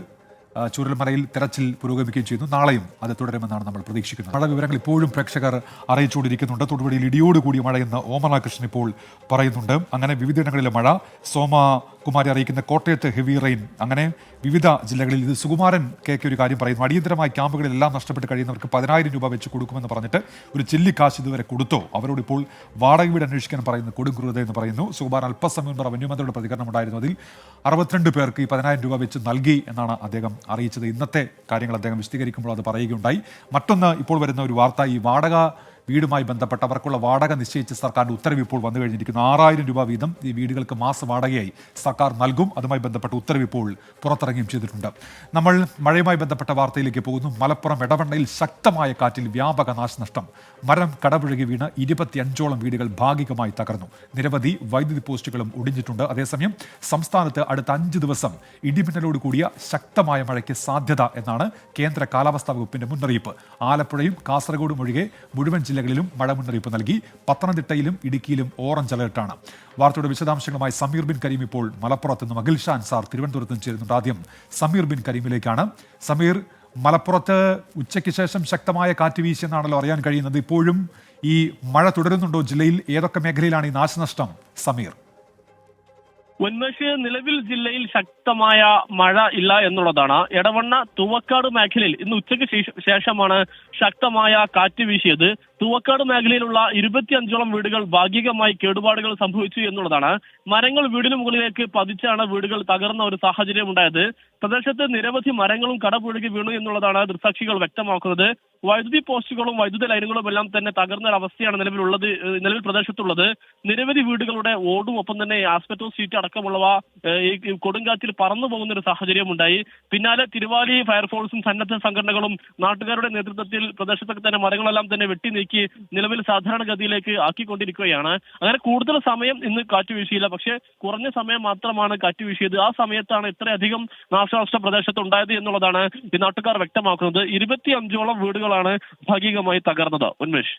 ചൂരൽമലയിൽ തെരച്ചിൽ പുരോഗമിക്കുകയും ചെയ്യുന്നു. നാളെയും അത് തുടരുമെന്നാണ് നമ്മൾ പ്രതീക്ഷിക്കുന്നത്. മഴ വിവരങ്ങൾ ഇപ്പോഴും പ്രേക്ഷകർ അറിയിച്ചുകൊണ്ടിരിക്കുന്നുണ്ട്. തൊടുപുഴയിൽ ഇടിയോട് കൂടിയ മഴയെന്ന് ഓമന കൃഷ്ണൻ ഇപ്പോൾ പറയുന്നുണ്ട്. അങ്ങനെ വിവിധയിടങ്ങളിലെ മഴ. സോമകുമാരി അറിയിക്കുന്ന കോട്ടയത്ത് ഹെവി റെയിൻ. അങ്ങനെ വിവിധ ജില്ലകളിൽ. ഇത് സുകുമാരൻ കെ ഒരു കാര്യം പറയുന്നു. അടിയന്തരമായി ക്യാമ്പുകളിലെല്ലാം നഷ്ടപ്പെട്ട് കഴിയുന്നവർക്ക് 10,000 രൂപ വെച്ച് കൊടുക്കുമെന്ന് പറഞ്ഞിട്ട് ഒരു ചില്ലിക്കാശ് ഇതുവരെ കൊടുത്തോ? അവരോട് ഇപ്പോൾ വാടക വീട് അന്വേഷിക്കാൻ പറയുന്നു. കൊടുങ്കുറുത എന്ന് പറയുന്നു. സുകുമാരൻ അല്പസമയം മുമ്പ് റവന്യൂ മന്ത്രിയുടെ പ്രതികരണം ഉണ്ടായിരുന്നു. അതിൽ 62 പേർക്ക് ഈ 10,000 രൂപ വെച്ച് നൽകി എന്നാണ് അദ്ദേഹം അറിയിച്ചത്. ഇന്നത്തെ കാര്യങ്ങൾ അദ്ദേഹം വിശദീകരിക്കുമ്പോൾ അത് പറയുകയുണ്ടായി. മറ്റൊന്ന് ഇപ്പോൾ വരുന്ന ഒരു വാർത്ത, ഈ വാടക വീടുമായി ബന്ധപ്പെട്ട് അവർക്കുള്ള വാടക നിശ്ചയിച്ച് സർക്കാരിൻ്റെ ഉത്തരവ് ഇപ്പോൾ വന്നു കഴിഞ്ഞിരിക്കുന്നു. 6,000 രൂപ വീതം ഈ വീടുകൾക്ക് മാസ വാടകയായി സർക്കാർ നൽകും. അതുമായി ബന്ധപ്പെട്ട ഉത്തരവ് ഇപ്പോൾ പുറത്തിറങ്ങുകയും ചെയ്തിട്ടുണ്ട്. നമ്മൾ മഴയുമായി ബന്ധപ്പെട്ട വാർത്തയിലേക്ക് പോകുന്നു. മലപ്പുറം എടവണ്ണയിൽ ശക്തമായ കാറ്റിൽ വ്യാപക നാശനഷ്ടം. മരം കടപുഴകി വീണ് 25ഓളം വീടുകൾ ഭാഗികമായി തകർന്നു. നിരവധി വൈദ്യുതി പോസ്റ്റുകളും ഒടിഞ്ഞിട്ടുണ്ട്. അതേസമയം സംസ്ഥാനത്ത് അടുത്ത 5 ദിവസം ഇടിമിന്നലോട് കൂടിയ ശക്തമായ മഴയ്ക്ക് സാധ്യത എന്നാണ് കേന്ദ്ര കാലാവസ്ഥാ വകുപ്പിന്റെ മുന്നറിയിപ്പ്. ആലപ്പുഴയും കാസർഗോഡും ഒഴികെ മുഴുവൻ ജില്ലകളിലും മഴ മുന്നറിയിപ്പ് നൽകി. പത്തനംതിട്ടയിലും ഇടുക്കിയിലും ഓറഞ്ച് അലർട്ടാണ്. വാർത്തയുടെ വിശദാംശങ്ങളുമായി സമീർ ബിൻ കരീം ഇപ്പോൾ മലപ്പുറത്ത് നിന്നും അഖിൽ ഷാ അൻസാർ തിരുവനന്തപുരത്തും ചേരുന്നുണ്ട്. ആദ്യം സമീർ ബിൻ കരീമിലേക്കാണ്. സമീർ, മലപ്പുറത്ത് ഉച്ചയ്ക്ക് ശേഷം ശക്തമായ കാറ്റ് വീശിയെന്നാണല്ലോ അറിയാൻ കഴിയുന്നത്. ഇപ്പോഴും ഈ മഴ തുടരുന്നുണ്ടോ ജില്ലയിൽ? ഏതൊക്കെ മേഖലയിലാണ് ഈ നാശനഷ്ടം? സമീർ. ഉന്മേഷ്, നിലവിൽ ജില്ലയിൽ ശക്തമായ മഴ ഇല്ല എന്നുള്ളതാണ്. എടവണ്ണ തുവക്കാട് മേഖലയിൽ ഇന്ന് ഉച്ചയ്ക്ക് ശേഷമാണ് ശക്തമായ കാറ്റ് വീശിയത്. തുവക്കാട് മേഖലയിലുള്ള 25ഓളം വീടുകൾ ഭാഗികമായി കേടുപാടുകൾ സംഭവിച്ചു എന്നുള്ളതാണ്. മരങ്ങൾ വീടിന് മുകളിലേക്ക് പതിച്ചാണ് വീടുകൾ തകർന്ന ഒരു സാഹചര്യം ഉണ്ടായത്. പ്രദേശത്ത് നിരവധി മരങ്ങളും കടപുഴകി വീണു എന്നുള്ളതാണ് ദൃക്സാക്ഷികൾ വ്യക്തമാക്കുന്നത്. വൈദ്യുതി പോസ്റ്റുകളും വൈദ്യുത ലൈനുകളും എല്ലാം തന്നെ തകർന്ന ഒരവസ്ഥയാണ് നിലവിൽ പ്രദേശത്തുള്ളത്. നിരവധി വീടുകളുടെ ഓടും ഒപ്പം തന്നെ ആസ്പെറ്റോസ് ഷീറ്റ് അടക്കമുള്ളവ ഈ കൊടുങ്കാറ്റിൽ പറന്നു പോകുന്ന ഒരു സാഹചര്യം ഉണ്ടായി. പിന്നാലെ തിരുവാലി ഫയർഫോഴ്സും സന്നദ്ധ സംഘടനകളും നാട്ടുകാരുടെ നേതൃത്വത്തിൽ പ്രദേശത്തൊക്കെ തന്നെ മരങ്ങളെല്ലാം തന്നെ വെട്ടി നീക്കി നിലവിൽ സാധാരണഗതിയിലേക്ക് ആക്കിക്കൊണ്ടിരിക്കുകയാണ്. അങ്ങനെ കൂടുതൽ സമയം ഇന്ന് കാറ്റ് വീശിയില്ല. പക്ഷേ കുറഞ്ഞ സമയം മാത്രമാണ് കാറ്റ് വീശിയത്. ആ സമയത്താണ് ഇത്രയധികം നാശനഷ്ട പ്രദേശത്ത് ഉണ്ടായത് എന്നുള്ളതാണ് ഈ നാട്ടുകാർ വ്യക്തമാക്കുന്നത്. 25ഓളം വീടുകളാണ് ഭാഗികമായി തകർന്നത്. ഉന്മേഷ്.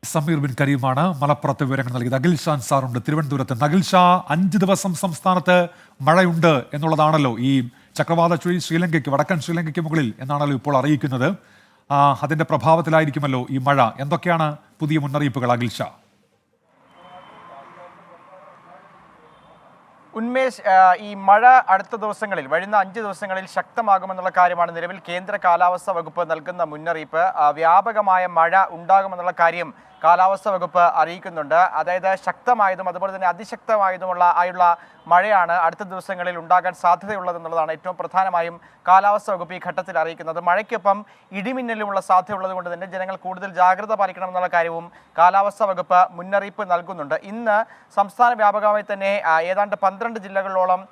സമീർ ബിൻ കരീമാണ് മലപ്പുറത്ത് വിവരങ്ങൾ നൽകിയത്. അഖിൽ ഷാ അൻസാറുണ്ട് തിരുവനന്തപുരത്ത്. അഖിൽ ഷാ, 5 ദിവസം സംസ്ഥാനത്ത് മഴയുണ്ട് എന്നുള്ളതാണല്ലോ ഈ ചക്രവാത ചുഴി ശ്രീലങ്കയ്ക്ക്, വടക്കൻ ശ്രീലങ്കയ്ക്ക് മുകളിൽ എന്നാണല്ലോ ഇപ്പോൾ അറിയിക്കുന്നത്. അതിന്റെ പ്രഭാവത്തിലായിരിക്കുമല്ലോ ഈ മഴ. എന്തൊക്കെയാണ് പുതിയ മുന്നറിയിപ്പുകൾ അഖിൽ ഷാ? ഉന്മേഷ്, ഈ മഴ അടുത്ത ദിവസങ്ങളിൽ, വരുന്ന 5 ദിവസങ്ങളിൽ ശക്തമാകുമെന്നുള്ള കാര്യമാണ് നിലവിൽ കേന്ദ്ര കാലാവസ്ഥാ വകുപ്പ് നൽകുന്ന മുന്നറിയിപ്പ്. വ്യാപകമായ മഴ ഉണ്ടാകുമെന്നുള്ള കാര്യം കാലാവസ്ഥാ വകുപ്പ് അറിയിക്കുന്നുണ്ട്. അതായത് ശക്തമായതും അതുപോലെ തന്നെ അതിശക്തമായതുമുള്ള മഴയാണ് അടുത്ത ദിവസങ്ങളിൽ ഉണ്ടാകാൻ സാധ്യതയുള്ളതെന്നുള്ളതാണ് ഏറ്റവും പ്രധാനമായും കാലാവസ്ഥാ വകുപ്പ് ഈ ഘട്ടത്തിൽ അറിയിക്കുന്നത്. മഴയ്ക്കൊപ്പം ഇടിമിന്നലുമുള്ള സാധ്യതയുള്ളത് കൊണ്ട് തന്നെ ജനങ്ങൾ കൂടുതൽ ജാഗ്രത പാലിക്കണമെന്നുള്ള കാര്യവും കാലാവസ്ഥാ വകുപ്പ് മുന്നറിയിപ്പ് നൽകുന്നുണ്ട്. ഇന്ന് സംസ്ഥാന വ്യാപകമായി തന്നെ ഏതാണ്ട് 12 ജില്ലകളിലോളം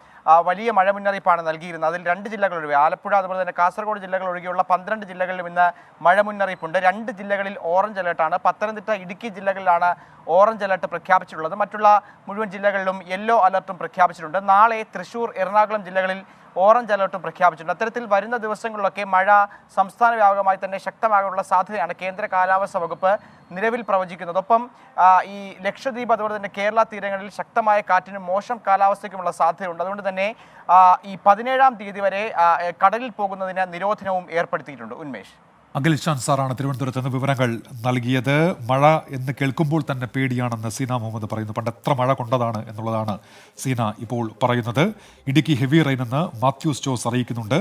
വലിയ മഴ മുന്നറിയിപ്പാണ് നൽകിയിരുന്നത്. അതിൽ 2 ജില്ലകൾ ഒഴികെ, ആലപ്പുഴ അതുപോലെ തന്നെ കാസർഗോഡ് ജില്ലകൾ ഒഴികെയുള്ള 12 ജില്ലകളിലും ഇന്ന് മഴ മുന്നറിയിപ്പുണ്ട്. 2 ജില്ലകളിൽ ഓറഞ്ച് അലർട്ടാണ്. പത്തനംതിട്ട, ഇടുക്കി ജില്ലകളിലാണ് ഓറഞ്ച് അലർട്ട് പ്രഖ്യാപിച്ചിട്ടുള്ളത്. മറ്റുള്ള മുഴുവൻ ജില്ലകളിലും യെല്ലോ അലർട്ടും പ്രഖ്യാപിച്ചിട്ടുണ്ട്. നാളെ തൃശൂർ, എറണാകുളം ജില്ലകളിൽ ഓറഞ്ച് അലർട്ടും പ്രഖ്യാപിച്ചിട്ടുണ്ട്. അത്തരത്തിൽ വരുന്ന ദിവസങ്ങളിലൊക്കെ മഴ സംസ്ഥാന വ്യാപകമായി തന്നെ ശക്തമാകാനുള്ള സാധ്യതയാണ് കേന്ദ്ര കാലാവസ്ഥാ വകുപ്പ് നിലവിൽ പ്രവചിക്കുന്നത്. ഒപ്പം ഈ ലക്ഷദ്വീപ് അതുപോലെ തന്നെ കേരള തീരങ്ങളിൽ ശക്തമായ കാറ്റിനും മോശം കാലാവസ്ഥയ്ക്കുമുള്ള സാധ്യതയുണ്ട്. അതുകൊണ്ട് തന്നെ ഈ 17-ാം തീയതി വരെ കടലിൽ പോകുന്നതിന് നിരോധനവും ഏർപ്പെടുത്തിയിട്ടുണ്ട്. ഉന്മേഷ്. അഖിൽ ഷാ അൻസാറാണ് തിരുവനന്തപുരത്ത് നിന്ന് വിവരങ്ങൾ നൽകിയത്. മഴ എന്ന് കേൾക്കുമ്പോൾ തന്നെ പേടിയാണെന്ന് സീന മുഹമ്മദ് പറയുന്നു. പണ്ട് എത്ര മഴ കൊണ്ടതാണ് എന്നുള്ളതാണ് സീന ഇപ്പോൾ പറയുന്നത്. ഇടുക്കി ഹെവി റെയിൻ എന്ന് മാത്യൂസ് ജോസ് അറിയിക്കുന്നുണ്ട്.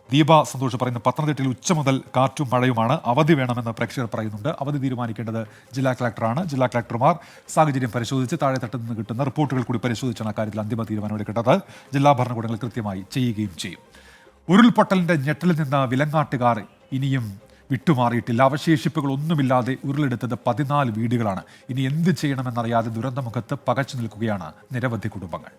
ദീപ സന്തോഷ് പറയുന്നു പത്തനംതിട്ടയിൽ ഉച്ച മുതൽ കാറ്റും മഴയുമാണ്. അവധി വേണമെന്ന് പ്രേക്ഷകർ പറയുന്നുണ്ട്. അവധി തീരുമാനിക്കേണ്ടത് ജില്ലാ കളക്ടറാണ്. ജില്ലാ കളക്ടർമാർ സാഹചര്യം പരിശോധിച്ച് താഴെത്തട്ടിൽ നിന്ന് കിട്ടുന്ന റിപ്പോർട്ടുകൾ കൂടി പരിശോധിച്ചാണ് അക്കാര്യത്തിൽ അന്തിമ തീരുമാനമെടുക്കേണ്ടത്. ജില്ലാ ഭരണകൂടങ്ങൾ കൃത്യമായി ചെയ്യുകയും ചെയ്യും. ഉരുൾപൊട്ടലിന്റെ ഞെട്ടലിൽ നിന്ന് വിലങ്ങാട്ടുകാർ ഇനിയും വിട്ടുമാറിയിട്ടില്ല. അവശേഷിപ്പുകളൊന്നുമില്ലാതെ ഉരുളെടുത്തത് 14 വീടുകളാണ്. ഇനി എന്ത് ചെയ്യണമെന്നറിയാതെ ദുരന്തമുഖത്ത് പകച്ചു നിൽക്കുകയാണ് നിരവധി കുടുംബങ്ങൾ.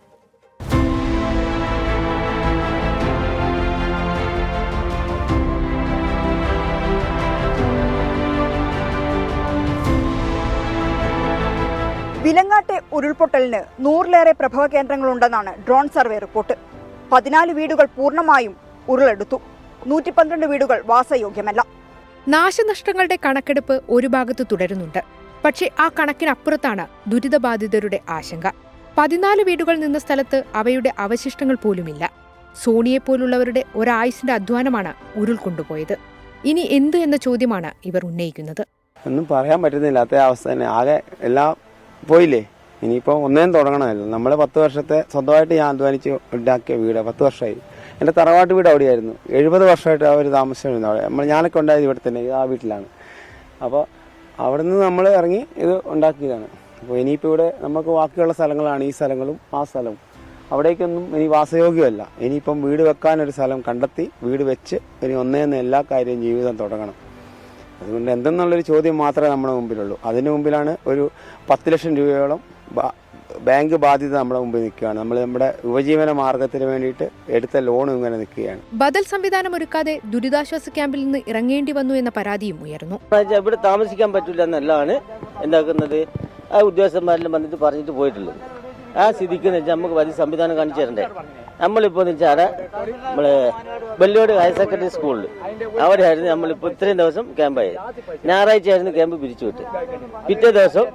ഉരുൾപൊട്ടലിന് 100-ലേറെ പ്രഭവ കേന്ദ്രങ്ങളുണ്ടെന്നാണ് ഡ്രോൺ സർവേ റിപ്പോർട്ട്. 14 വീടുകൾ പൂർണ്ണമായും ഉരുളെടുത്തു. 112 വീടുകൾ വാസയോഗ്യമല്ല. നാശനഷ്ടങ്ങളുടെ കണക്കെടുപ്പ് ഒരു ഭാഗത്ത് തുടരുന്നുണ്ട്. പക്ഷേ ആ കണക്കിനപ്പുറത്താണ് ദുരിതബാധിതരുടെ ആശങ്ക. 14 വീടുകൾ നിന്ന സ്ഥലത്ത് അവയുടെ അവശിഷ്ടങ്ങൾ പോലുമില്ല. സോണിയെപ്പോലുള്ളവരുടെ ഒരായുസിന്റെ അധ്വാനമാണ് ഉരുൾ കൊണ്ടുപോയത്. ഇനി എന്ത് എന്ന ചോദ്യമാണ് ഇവർ ഉന്നയിക്കുന്നത്. ഒന്നും പറയാൻ പറ്റുന്നില്ലാത്ത അവസ്ഥ തന്നെ. ആകെ എല്ലാം പോയില്ലേ. ഇനിയിപ്പോൾ ഒന്നേം തുടങ്ങണമല്ലോ. നമ്മൾ 10 വർഷത്തെ സ്വന്തമായിട്ട് ഞാൻ അധ്വാനിച്ച് ഉണ്ടാക്കിയ വീട് 10 വർഷമായി. എൻ്റെ തറവാട്ട് വീട് അവിടെയായിരുന്നു. 70 വർഷമായിട്ട് അവർ താമസിച്ചിരുന്നു അവിടെ. ഞാനൊക്കെ ഉണ്ടായത് ഇവിടെ തന്നെ, ആ വീട്ടിലാണ്. അപ്പോൾ അവിടെ നിന്ന് നമ്മൾ ഇറങ്ങി ഇത് ഉണ്ടാക്കിയതാണ്. അപ്പോൾ ഇനിയിപ്പോൾ ഇവിടെ നമുക്ക് ബാക്കിയുള്ള സ്ഥലങ്ങളാണ് ഈ സ്ഥലങ്ങളും ആ സ്ഥലവും. അവിടേക്കൊന്നും ഇനി വാസയോഗ്യമല്ല. ഇനിയിപ്പം വീട് വെക്കാനൊരു സ്ഥലം കണ്ടെത്തി വീട് വെച്ച് ഇനി ഒന്നേന്ന് എല്ലാ കാര്യവും ജീവിതം തുടങ്ങണം. അതുകൊണ്ട് എന്തെന്നുള്ളൊരു ചോദ്യം മാത്രമേ നമ്മുടെ മുമ്പിലുള്ളൂ. അതിന് മുമ്പിലാണ് ഒരു 10 ലക്ഷം രൂപയോളം ബാങ്ക് ബാധ്യത നമ്മുടെ മുമ്പിൽ നിൽക്കുകയാണ്. നമ്മൾ നമ്മുടെ ഉപജീവന മാർഗത്തിന് വേണ്ടിയിട്ട് എടുത്ത ലോണും ഇങ്ങനെ നിൽക്കുകയാണ്. ബദൽ സംവിധാനം ഒരുക്കാതെ ദുരിതാശ്വാസ ക്യാമ്പിൽ നിന്ന് ഇറങ്ങേണ്ടി വന്നു എന്ന പരാതിയും ഉയർന്നു. ഇവിടെ താമസിക്കാൻ പറ്റില്ല എന്നുള്ളതാണ് എന്താക്കുന്നത് ആ ഉദ്യോഗസ്ഥന്മാരെല്ലാം വന്നിട്ട് പറഞ്ഞിട്ട് പോയിട്ടുള്ളത്. ആ സ്ഥിതിക്ക് വെച്ചാൽ നമുക്ക് വലിയ സംവിധാനം കാണിച്ചു തരണ്ടേ. നമ്മളിപ്പോൾ എന്ന് വെച്ചാൽ നമ്മള് വെല്ലോട് ഹയർ സെക്കൻഡറി സ്കൂളിൽ അവിടെയായിരുന്നു നമ്മളിപ്പോൾ ഇത്രയും ദിവസം ക്യാമ്പായത്. ഞായറാഴ്ച ആയിരുന്നു ക്യാമ്പ് പിരിച്ചുവിട്ട്. പിറ്റേ ദിവസം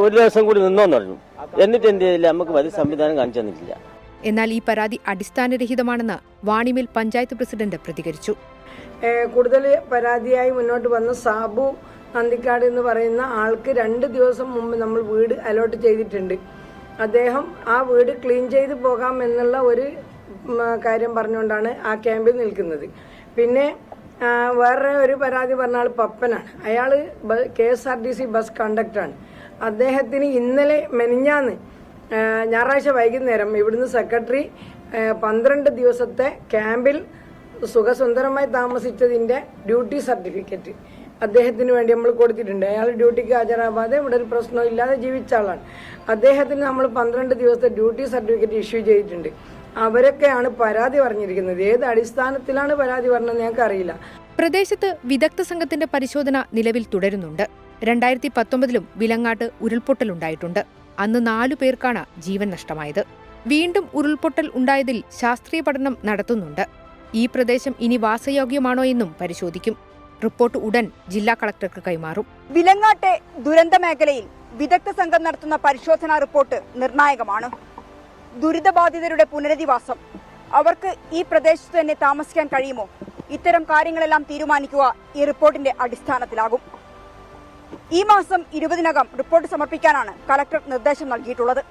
ഒരു ദിവസം കൂടി നിന്നോന്ന് പറഞ്ഞു. എന്നിട്ട് എന്ത് ചെയ്തില്ല, നമുക്ക് വലിയ സംവിധാനം കാണിച്ചു തന്നിട്ടില്ല. എന്നാൽ ഈ പരാതി അടിസ്ഥാനരഹിതമാണെന്ന് വാണിമേൽ പഞ്ചായത്ത് പ്രസിഡന്റ് പ്രതികരിച്ചു. കൂടുതൽ പരാതിയായി മുന്നോട്ട് വന്ന സാബു നന്ദിക്കാട് എന്ന് പറയുന്ന ആൾക്ക് 2 ദിവസം മുമ്പ് നമ്മൾ വീട് അലോട്ട് ചെയ്തിട്ടുണ്ട്. അദ്ദേഹം ആ വീട് ക്ലീൻ ചെയ്ത് പോകാം എന്നുള്ള ഒരു കാര്യം പറഞ്ഞുകൊണ്ടാണ് ആ ക്യാമ്പിൽ നിൽക്കുന്നത്. പിന്നെ വേറെ ഒരു പരാതി പറഞ്ഞ ആൾ പപ്പനാണ്. അയാൾ KSRTC ബസ് കണ്ടക്ടറാണ്. അദ്ദേഹത്തിന് ഇന്നലെ മെനിഞ്ഞാന്ന് ഞായറാഴ്ച വൈകുന്നേരം ഇവിടുന്ന് സെക്രട്ടറി 12 ദിവസത്തെ ക്യാമ്പിൽ സുഖസുന്ദരമായി താമസിച്ചതിന്റെ ഡ്യൂട്ടി സർട്ടിഫിക്കറ്റ് അദ്ദേഹത്തിന് വേണ്ടി നമ്മൾ കൊടുത്തിട്ടുണ്ട്. അയാൾ ഡ്യൂട്ടിക്ക് ഹാജരാവാതെ ഇവിടെ ഒരു പ്രശ്നവും ഇല്ലാതെ ജീവിച്ച ആളാണ്. അദ്ദേഹത്തിന് നമ്മൾ 12 ദിവസത്തെ ഡ്യൂട്ടി സർട്ടിഫിക്കറ്റ് ഇഷ്യൂ ചെയ്തിട്ടുണ്ട്. അവരൊക്കെയാണ് പരാതി പറഞ്ഞിരിക്കുന്നത്. ഏത് അടിസ്ഥാനത്തിലാണ് പരാതി പറഞ്ഞത് ഞങ്ങൾക്ക് അറിയില്ല. പ്രദേശത്ത് വിദഗ്ധ സംഘത്തിന്റെ പരിശോധന നിലവിൽ തുടരുന്നുണ്ട്. 2019 വിലങ്ങാട്ട് ഉരുൾപൊട്ടലുണ്ടായിട്ടുണ്ട്. അന്ന് 4 പേർക്കാണ് ജീവൻ നഷ്ടമായത്. വീണ്ടും ഉരുൾപൊട്ടൽ ഉണ്ടായതിൽ ശാസ്ത്രീയ പഠനം നടത്തുന്നുണ്ട്. ഈ പ്രദേശം ഇനി വാസയോഗ്യമാണോ എന്നും പരിശോധിക്കും. റിപ്പോർട്ട് ഉടൻ ജില്ലാ കളക്ടർക്ക് കൈമാറും. വിലങ്ങാട്ടെ ദുരന്ത മേഖലയിൽ വിദഗ്ധ സംഘം നടത്തുന്ന പരിശോധനാ റിപ്പോർട്ട് നിർണായകമാണ്. ദുരിതബാധിതരുടെ പുനരധിവാസം, അവർക്ക് ഈ പ്രദേശത്ത് തന്നെ താമസിക്കാൻ കഴിയുമോ, ഇത്തരം കാര്യങ്ങളെല്ലാം തീരുമാനിക്കുക ഈ റിപ്പോർട്ടിന്റെ അടിസ്ഥാനത്തിലാകും. ഈ മാസം 20-നകം റിപ്പോർട്ട് സമർപ്പിക്കാനാണ് കളക്ടർ നിർദ്ദേശം നൽകിയിട്ടുള്ളത്.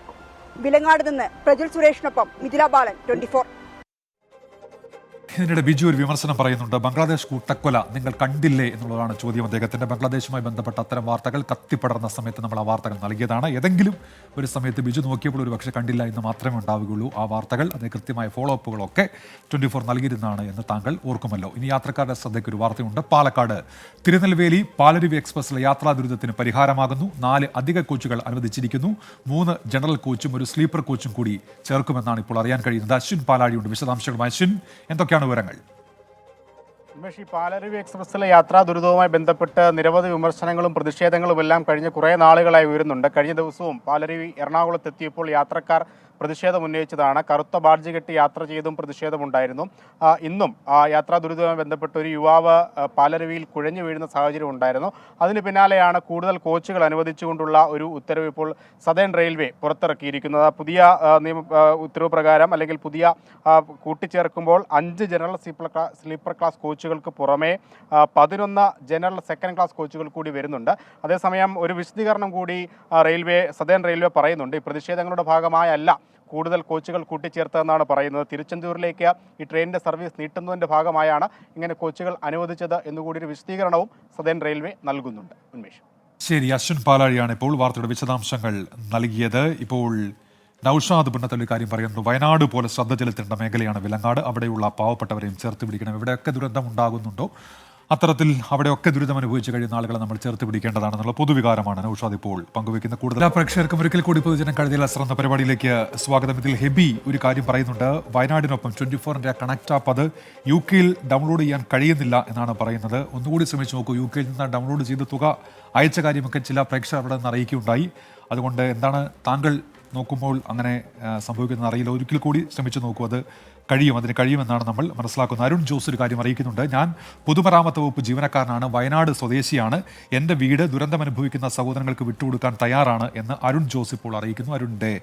വിലങ്ങാട് നിന്ന് പ്രജുൽ സുരേഷിനൊപ്പം മിഥില ബാലൻ, 24. ഇതിനിടെ ബിജു ഒരു വിമർശനം പറയുന്നുണ്ട്. ബംഗ്ലാദേശ് കൂട്ടക്കൊല നിങ്ങൾ കണ്ടില്ലേ എന്നുള്ളതാണ് ചോദ്യം അദ്ദേഹത്തിന്റെ. ബംഗ്ലാദേശുമായി ബന്ധപ്പെട്ട അത്തരം വാർത്തകൾ കത്തിപ്പടർന്ന സമയത്ത് നമ്മൾ ആ വാർത്തകൾ നൽകിയതാണ്. ഏതെങ്കിലും ഒരു സമയത്ത് ബിജു നോക്കിയപ്പോൾ ഒരു പക്ഷേ കണ്ടില്ല എന്ന് മാത്രമേ ഉണ്ടാവുകയുള്ളൂ. ആ വാർത്തകൾ അതേ കൃത്യമായ ഫോളോ അപ്പുകളൊക്കെ 24 നൽകിയിരുന്നതാണ് എന്ന് താങ്കൾ ഓർക്കുമല്ലോ. ഇനി യാത്രക്കാരുടെ ശ്രദ്ധയ്ക്ക് ഒരു വാർത്തയുണ്ട്. പാലക്കാട് തിരുനെൽവേലി പാലരുവി എക്സ്പ്രസിലെ യാത്രാ ദുരിതത്തിന് പരിഹാരമാകുന്നു. 4 അധിക കോച്ചുകൾ അനുവദിച്ചിരിക്കുന്നു. 3 ജനറൽ കോച്ചും ഒരു സ്ലീപ്പർ കോച്ചും കൂടി ചേർക്കുമെന്നാണ് ഇപ്പോൾ അറിയാൻ കഴിയുന്നത്. അശ്വിൻ പാലാഴിയുണ്ട് വിശദാംശങ്ങളുമായി. അശ്വിൻ, എന്തൊക്കെയാണ് വിവരങ്ങൾ? ഉമേഷ്, ഈ പാലരുവി എക്സ്പ്രസിലെ യാത്രാ ദുരിതവുമായി ബന്ധപ്പെട്ട് നിരവധി വിമർശനങ്ങളും പ്രതിഷേധങ്ങളും എല്ലാം കഴിഞ്ഞ കുറേ നാളുകളായി ഉയരുന്നുണ്ട്. കഴിഞ്ഞ ദിവസവും പാലരുവി എറണാകുളത്തെത്തിയപ്പോൾ യാത്രക്കാർ പ്രതിഷേധം ഉന്നയിച്ചതാണ്. കറുത്ത ബാഡ്ജ് കെട്ടി യാത്ര ചെയ്തും പ്രതിഷേധമുണ്ടായിരുന്നു. ഇന്നും യാത്രാ ദുരിതവുമായി ബന്ധപ്പെട്ട് ഒരു യുവാവ് പാലരുവിയിൽ കുഴഞ്ഞു വീഴുന്ന സാഹചര്യം ഉണ്ടായിരുന്നു. അതിന് പിന്നാലെയാണ് കൂടുതൽ കോച്ചുകൾ അനുവദിച്ചുകൊണ്ടുള്ള ഒരു ഉത്തരവ് ഇപ്പോൾ സദേൺ റെയിൽവേ പുറത്തിറക്കിയിരിക്കുന്നത്. പുതിയ ഉത്തരവ് പ്രകാരം അല്ലെങ്കിൽ പുതിയ കൂട്ടിച്ചേർക്കുമ്പോൾ 5 ജനറൽ സ്ലീപ്പർ ക്ലാസ് കോച്ചുകൾക്ക് പുറമെ 11 ജനറൽ സെക്കൻഡ് ക്ലാസ് കോച്ചുകൾ കൂടി വരുന്നുണ്ട്. അതേസമയം ഒരു വിശദീകരണം കൂടി സദേൺ റെയിൽവേ പറയുന്നുണ്ട്. ഈ പ്രതിഷേധങ്ങളുടെ ഭാഗമായല്ല കൂടുതൽ കോച്ചുകൾ കൂട്ടിച്ചേർത്തതെന്നാണ് പറയുന്നത്. തിരുച്ചെന്തൂരിലേക്ക് ഈ ട്രെയിനിന്റെ സർവീസ് നീട്ടുന്നതിന്റെ ഭാഗമായാണ് ഇങ്ങനെ കോച്ചുകൾ അനുവദിച്ചത് എന്നുകൂടി ഒരു വിശദീകരണവും സദേൺ റെയിൽവേ നൽകുന്നുണ്ട്. ഉന്മേഷ്, ശരി. അശ്വിൻ പാലാഴിയാണ് ഇപ്പോൾ വാർത്തയുടെ വിശദാംശങ്ങൾ നൽകിയത്. ഇപ്പോൾ നൌഷാദ് പിന്നത്തെ കാര്യം പറയുന്നു. വയനാട് പോലെ ശ്രദ്ധ ചെലുത്തേണ്ട മേഖലയാണ് വിലങ്ങാട്. അവിടെയുള്ള പാവപ്പെട്ടവരെയും ചേർത്ത് പിടിക്കണം. എവിടെയൊക്കെ ദുരന്തം ഉണ്ടാകുന്നുണ്ടോ അത്തരത്തിൽ അവിടെയൊക്കെ ദുരിതം അനുഭവിച്ച് കഴിയുന്ന ആളുകളെ നമ്മൾ ചേർത്ത് പിടിക്കേണ്ടതാണെന്നുള്ള പൊതുവികാരമാണ് നൌഷാദ് ഇപ്പോൾ പങ്കുവയ്ക്കുന്നത്. കൂടുതൽ പ്രേക്ഷകർക്കും ഒരിക്കൽ കൂടി പൊതുജനം കഴുതിയിൽ അസ്രന്ന പരിപാടിയിലേക്ക് സ്വാഗതം. ഇതിൽ ഹെബി ഒരു കാര്യം പറയുന്നുണ്ട്. വയനാടിനൊപ്പം 24-ന്റെ കണക്ട് ആപ്പ് അത് UK ഡൗൺലോഡ് ചെയ്യാൻ കഴിയുന്നില്ല എന്നാണ് പറയുന്നത്. ഒന്നുകൂടി ശ്രമിച്ചു നോക്കൂ. UK നിന്ന് ഡൗൺലോഡ് ചെയ്ത് തുക അയച്ച കാര്യമൊക്കെ ചില പ്രേക്ഷകർ അവിടെ നിന്ന് അറിയിക്കുകയുണ്ടായി. അതുകൊണ്ട് എന്താണ് താങ്കൾ നോക്കുമ്പോൾ അങ്ങനെ സംഭവിക്കുന്നത് അറിയില്ല. ഒരിക്കൽ കൂടി ശ്രമിച്ചു നോക്കൂ, അതിന് കഴിയുമെന്നാണ് നമ്മൾ മനസ്സിലാക്കുന്നത്. അരുൺ ജോസ് ഒരു കാര്യം അറിയിക്കുന്നുണ്ട്. ഞാൻ പൊതുമരാമത്ത് വകുപ്പ് ജീവനക്കാരനാണ്, വയനാട് സ്വദേശിയാണ്, എൻ്റെ വീട് ദുരന്തമനുഭവിക്കുന്ന സഹോദരങ്ങൾക്ക് വിട്ടുകൊടുക്കാൻ തയ്യാറാണ് എന്ന് അരുൺ ജോസ് ഇപ്പോൾ അറിയിക്കുന്നു. അരുണിൻ്റെ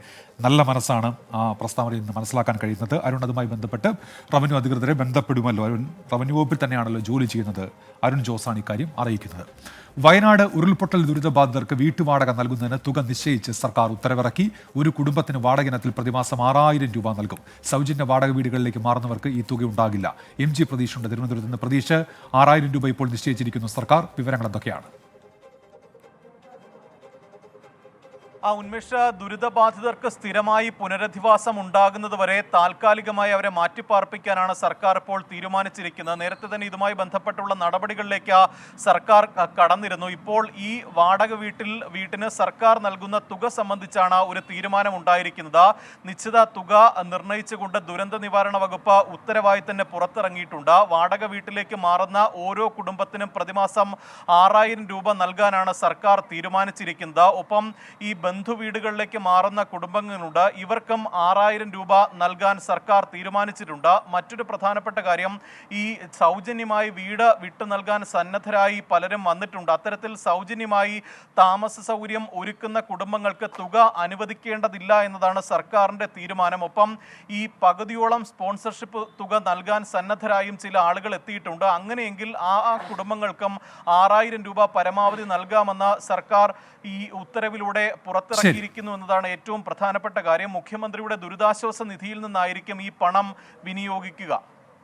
നല്ല മനസ്സാണ് ആ പ്രസ്താവനയിൽ നിന്ന് മനസ്സിലാക്കാൻ കഴിയുന്നത്. അരുൺ അതുമായി ബന്ധപ്പെട്ട് റവന്യൂ അധികൃതരെ ബന്ധപ്പെടുമല്ലോ. അരുൺ റവന്യൂ വകുപ്പിൽ തന്നെയാണല്ലോ ജോലി ചെയ്യുന്നത്. അരുൺ ജോസാണ് ഇക്കാര്യം അറിയിക്കുന്നത്. വയനാട് ഉരുൾപൊട്ടൽ ദുരിതബാധിതർക്ക് വീട്ടുവാടക നൽകുന്നതിന് തുക നിശ്ചയിച്ച് സർക്കാർ ഉത്തരവിറക്കി. ഒരു കുടുംബത്തിന് വാടക ഇനത്തിൽ പ്രതിമാസം 6000 രൂപ നൽകും. സൗജന്യ വാടക വീടുകളിലേക്ക് മാറുന്നവർക്ക് ഈ തുക ഉണ്ടാകില്ല. MG പ്രതീഷുണ്ട് തിരുവനന്തപുരത്ത് നിന്ന്. പ്രതീഷ്, 6000 രൂപ ഇപ്പോൾ നിശ്ചയിച്ചിരിക്കുന്നു സർക്കാർ. വിവരങ്ങൾ എന്തൊക്കെയാണ്? ഉന്മേഷ, ദുരിതബാധിതർക്ക് സ്ഥിരമായി പുനരധിവാസം ഉണ്ടാകുന്നതുവരെ താൽക്കാലികമായി അവരെ മാറ്റിപ്പാർപ്പിക്കാനാണ് സർക്കാർ ഇപ്പോൾ തീരുമാനിച്ചിരിക്കുന്നത്. നേരത്തെ തന്നെ ഇതുമായി ബന്ധപ്പെട്ടുള്ള നടപടികളിലേക്ക് സർക്കാർ കടന്നിരുന്നു. ഇപ്പോൾ ഈ വാടക വീട്ടിന് സർക്കാർ നൽകുന്ന തുക സംബന്ധിച്ചാണ് ഒരു തീരുമാനമുണ്ടായിരിക്കുന്നത്. നിശ്ചിത തുക നിർണയിച്ചുകൊണ്ട് ദുരന്ത നിവാരണ വകുപ്പ് ഉത്തരവായി തന്നെ പുറത്തിറങ്ങിയിട്ടുണ്ട്. വാടക വീട്ടിലേക്ക് മാറുന്ന ഓരോ കുടുംബത്തിനും പ്രതിമാസം 6000 രൂപ നൽകാനാണ് സർക്കാർ തീരുമാനിച്ചിരിക്കുന്നത്. ഒപ്പം ഈ ബന്ധുവീടുകളിലേക്ക് മാറുന്ന കുടുംബങ്ങളുണ്ട്, ഇവർക്കും 6000 രൂപ നൽകാൻ സർക്കാർ തീരുമാനിച്ചിട്ടുണ്ട്. മറ്റൊരു പ്രധാനപ്പെട്ട കാര്യം, ഈ സൗജന്യമായി വീട് വിട്ടു നൽകാൻ സന്നദ്ധരായി പലരും വന്നിട്ടുണ്ട്. അത്തരത്തിൽ സൗജന്യമായി താമസ സൗകര്യം ഒരുക്കുന്ന കുടുംബങ്ങൾക്ക് തുക അനുവദിക്കേണ്ടതില്ല എന്നതാണ് സർക്കാരിൻ്റെ തീരുമാനം. ഒപ്പം ഈ പകുതിയോളം സ്പോൺസർഷിപ്പ് തുക നൽകാൻ സന്നദ്ധരായും ചില ആളുകൾ എത്തിയിട്ടുണ്ട്. അങ്ങനെയെങ്കിൽ ആ കുടുംബങ്ങൾക്കും 6000 രൂപ പരമാവധി നൽകാമെന്ന് സർക്കാർ ഈ ഉത്തരവിലൂടെ പുറത്തിറക്കിയിരിക്കുന്നു എന്നതാണ് ഏറ്റവും പ്രധാനപ്പെട്ട കാര്യം. മുഖ്യമന്ത്രിയുടെ ദുരിതാശ്വാസ നിധിയിൽ നിന്നായിരിക്കും ഈ പണം വിനിയോഗിക്കുക.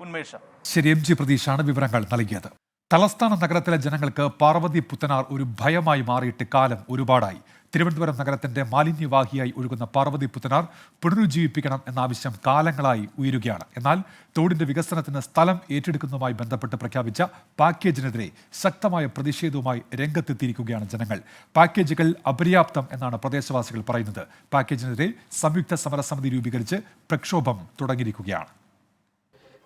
ഉന്മേഷ, ശരി, MG പ്രതീഷാണ് വിവരങ്ങൾ നൽകിയത്. തലസ്ഥാന നഗരത്തിലെ ജനങ്ങൾക്ക് പാർവതി പുത്തനാർ ഒരു ഭയമായി മാറിയിട്ട് കാലം ഒരുപാടായി. തിരുവനന്തപുരം നഗരത്തിന്റെ മാലിന്യവാഹിയായി ഒഴുകുന്ന പാർവതി പുത്തനാർ പുനരുജ്ജീവിപ്പിക്കണം എന്ന ആവശ്യം കാലങ്ങളായി ഉയരുകയാണ്. എന്നാൽ തോടിന്റെ വികസനത്തിന് സ്ഥലം ഏറ്റെടുക്കുന്നതുമായി ബന്ധപ്പെട്ട് പ്രഖ്യാപിച്ച പാക്കേജിനെതിരെ ശക്തമായ പ്രതിഷേധവുമായി രംഗത്തെത്തിയിരിക്കുകയാണ് ജനങ്ങൾ. പാക്കേജുകൾ അപര്യാപ്തം എന്നാണ് പ്രദേശവാസികൾ പറയുന്നത്. പാക്കേജിനെതിരെ സംയുക്ത സമരസമിതി രൂപീകരിച്ച് പ്രക്ഷോഭം തുടങ്ങിയിരിക്കുകയാണ്.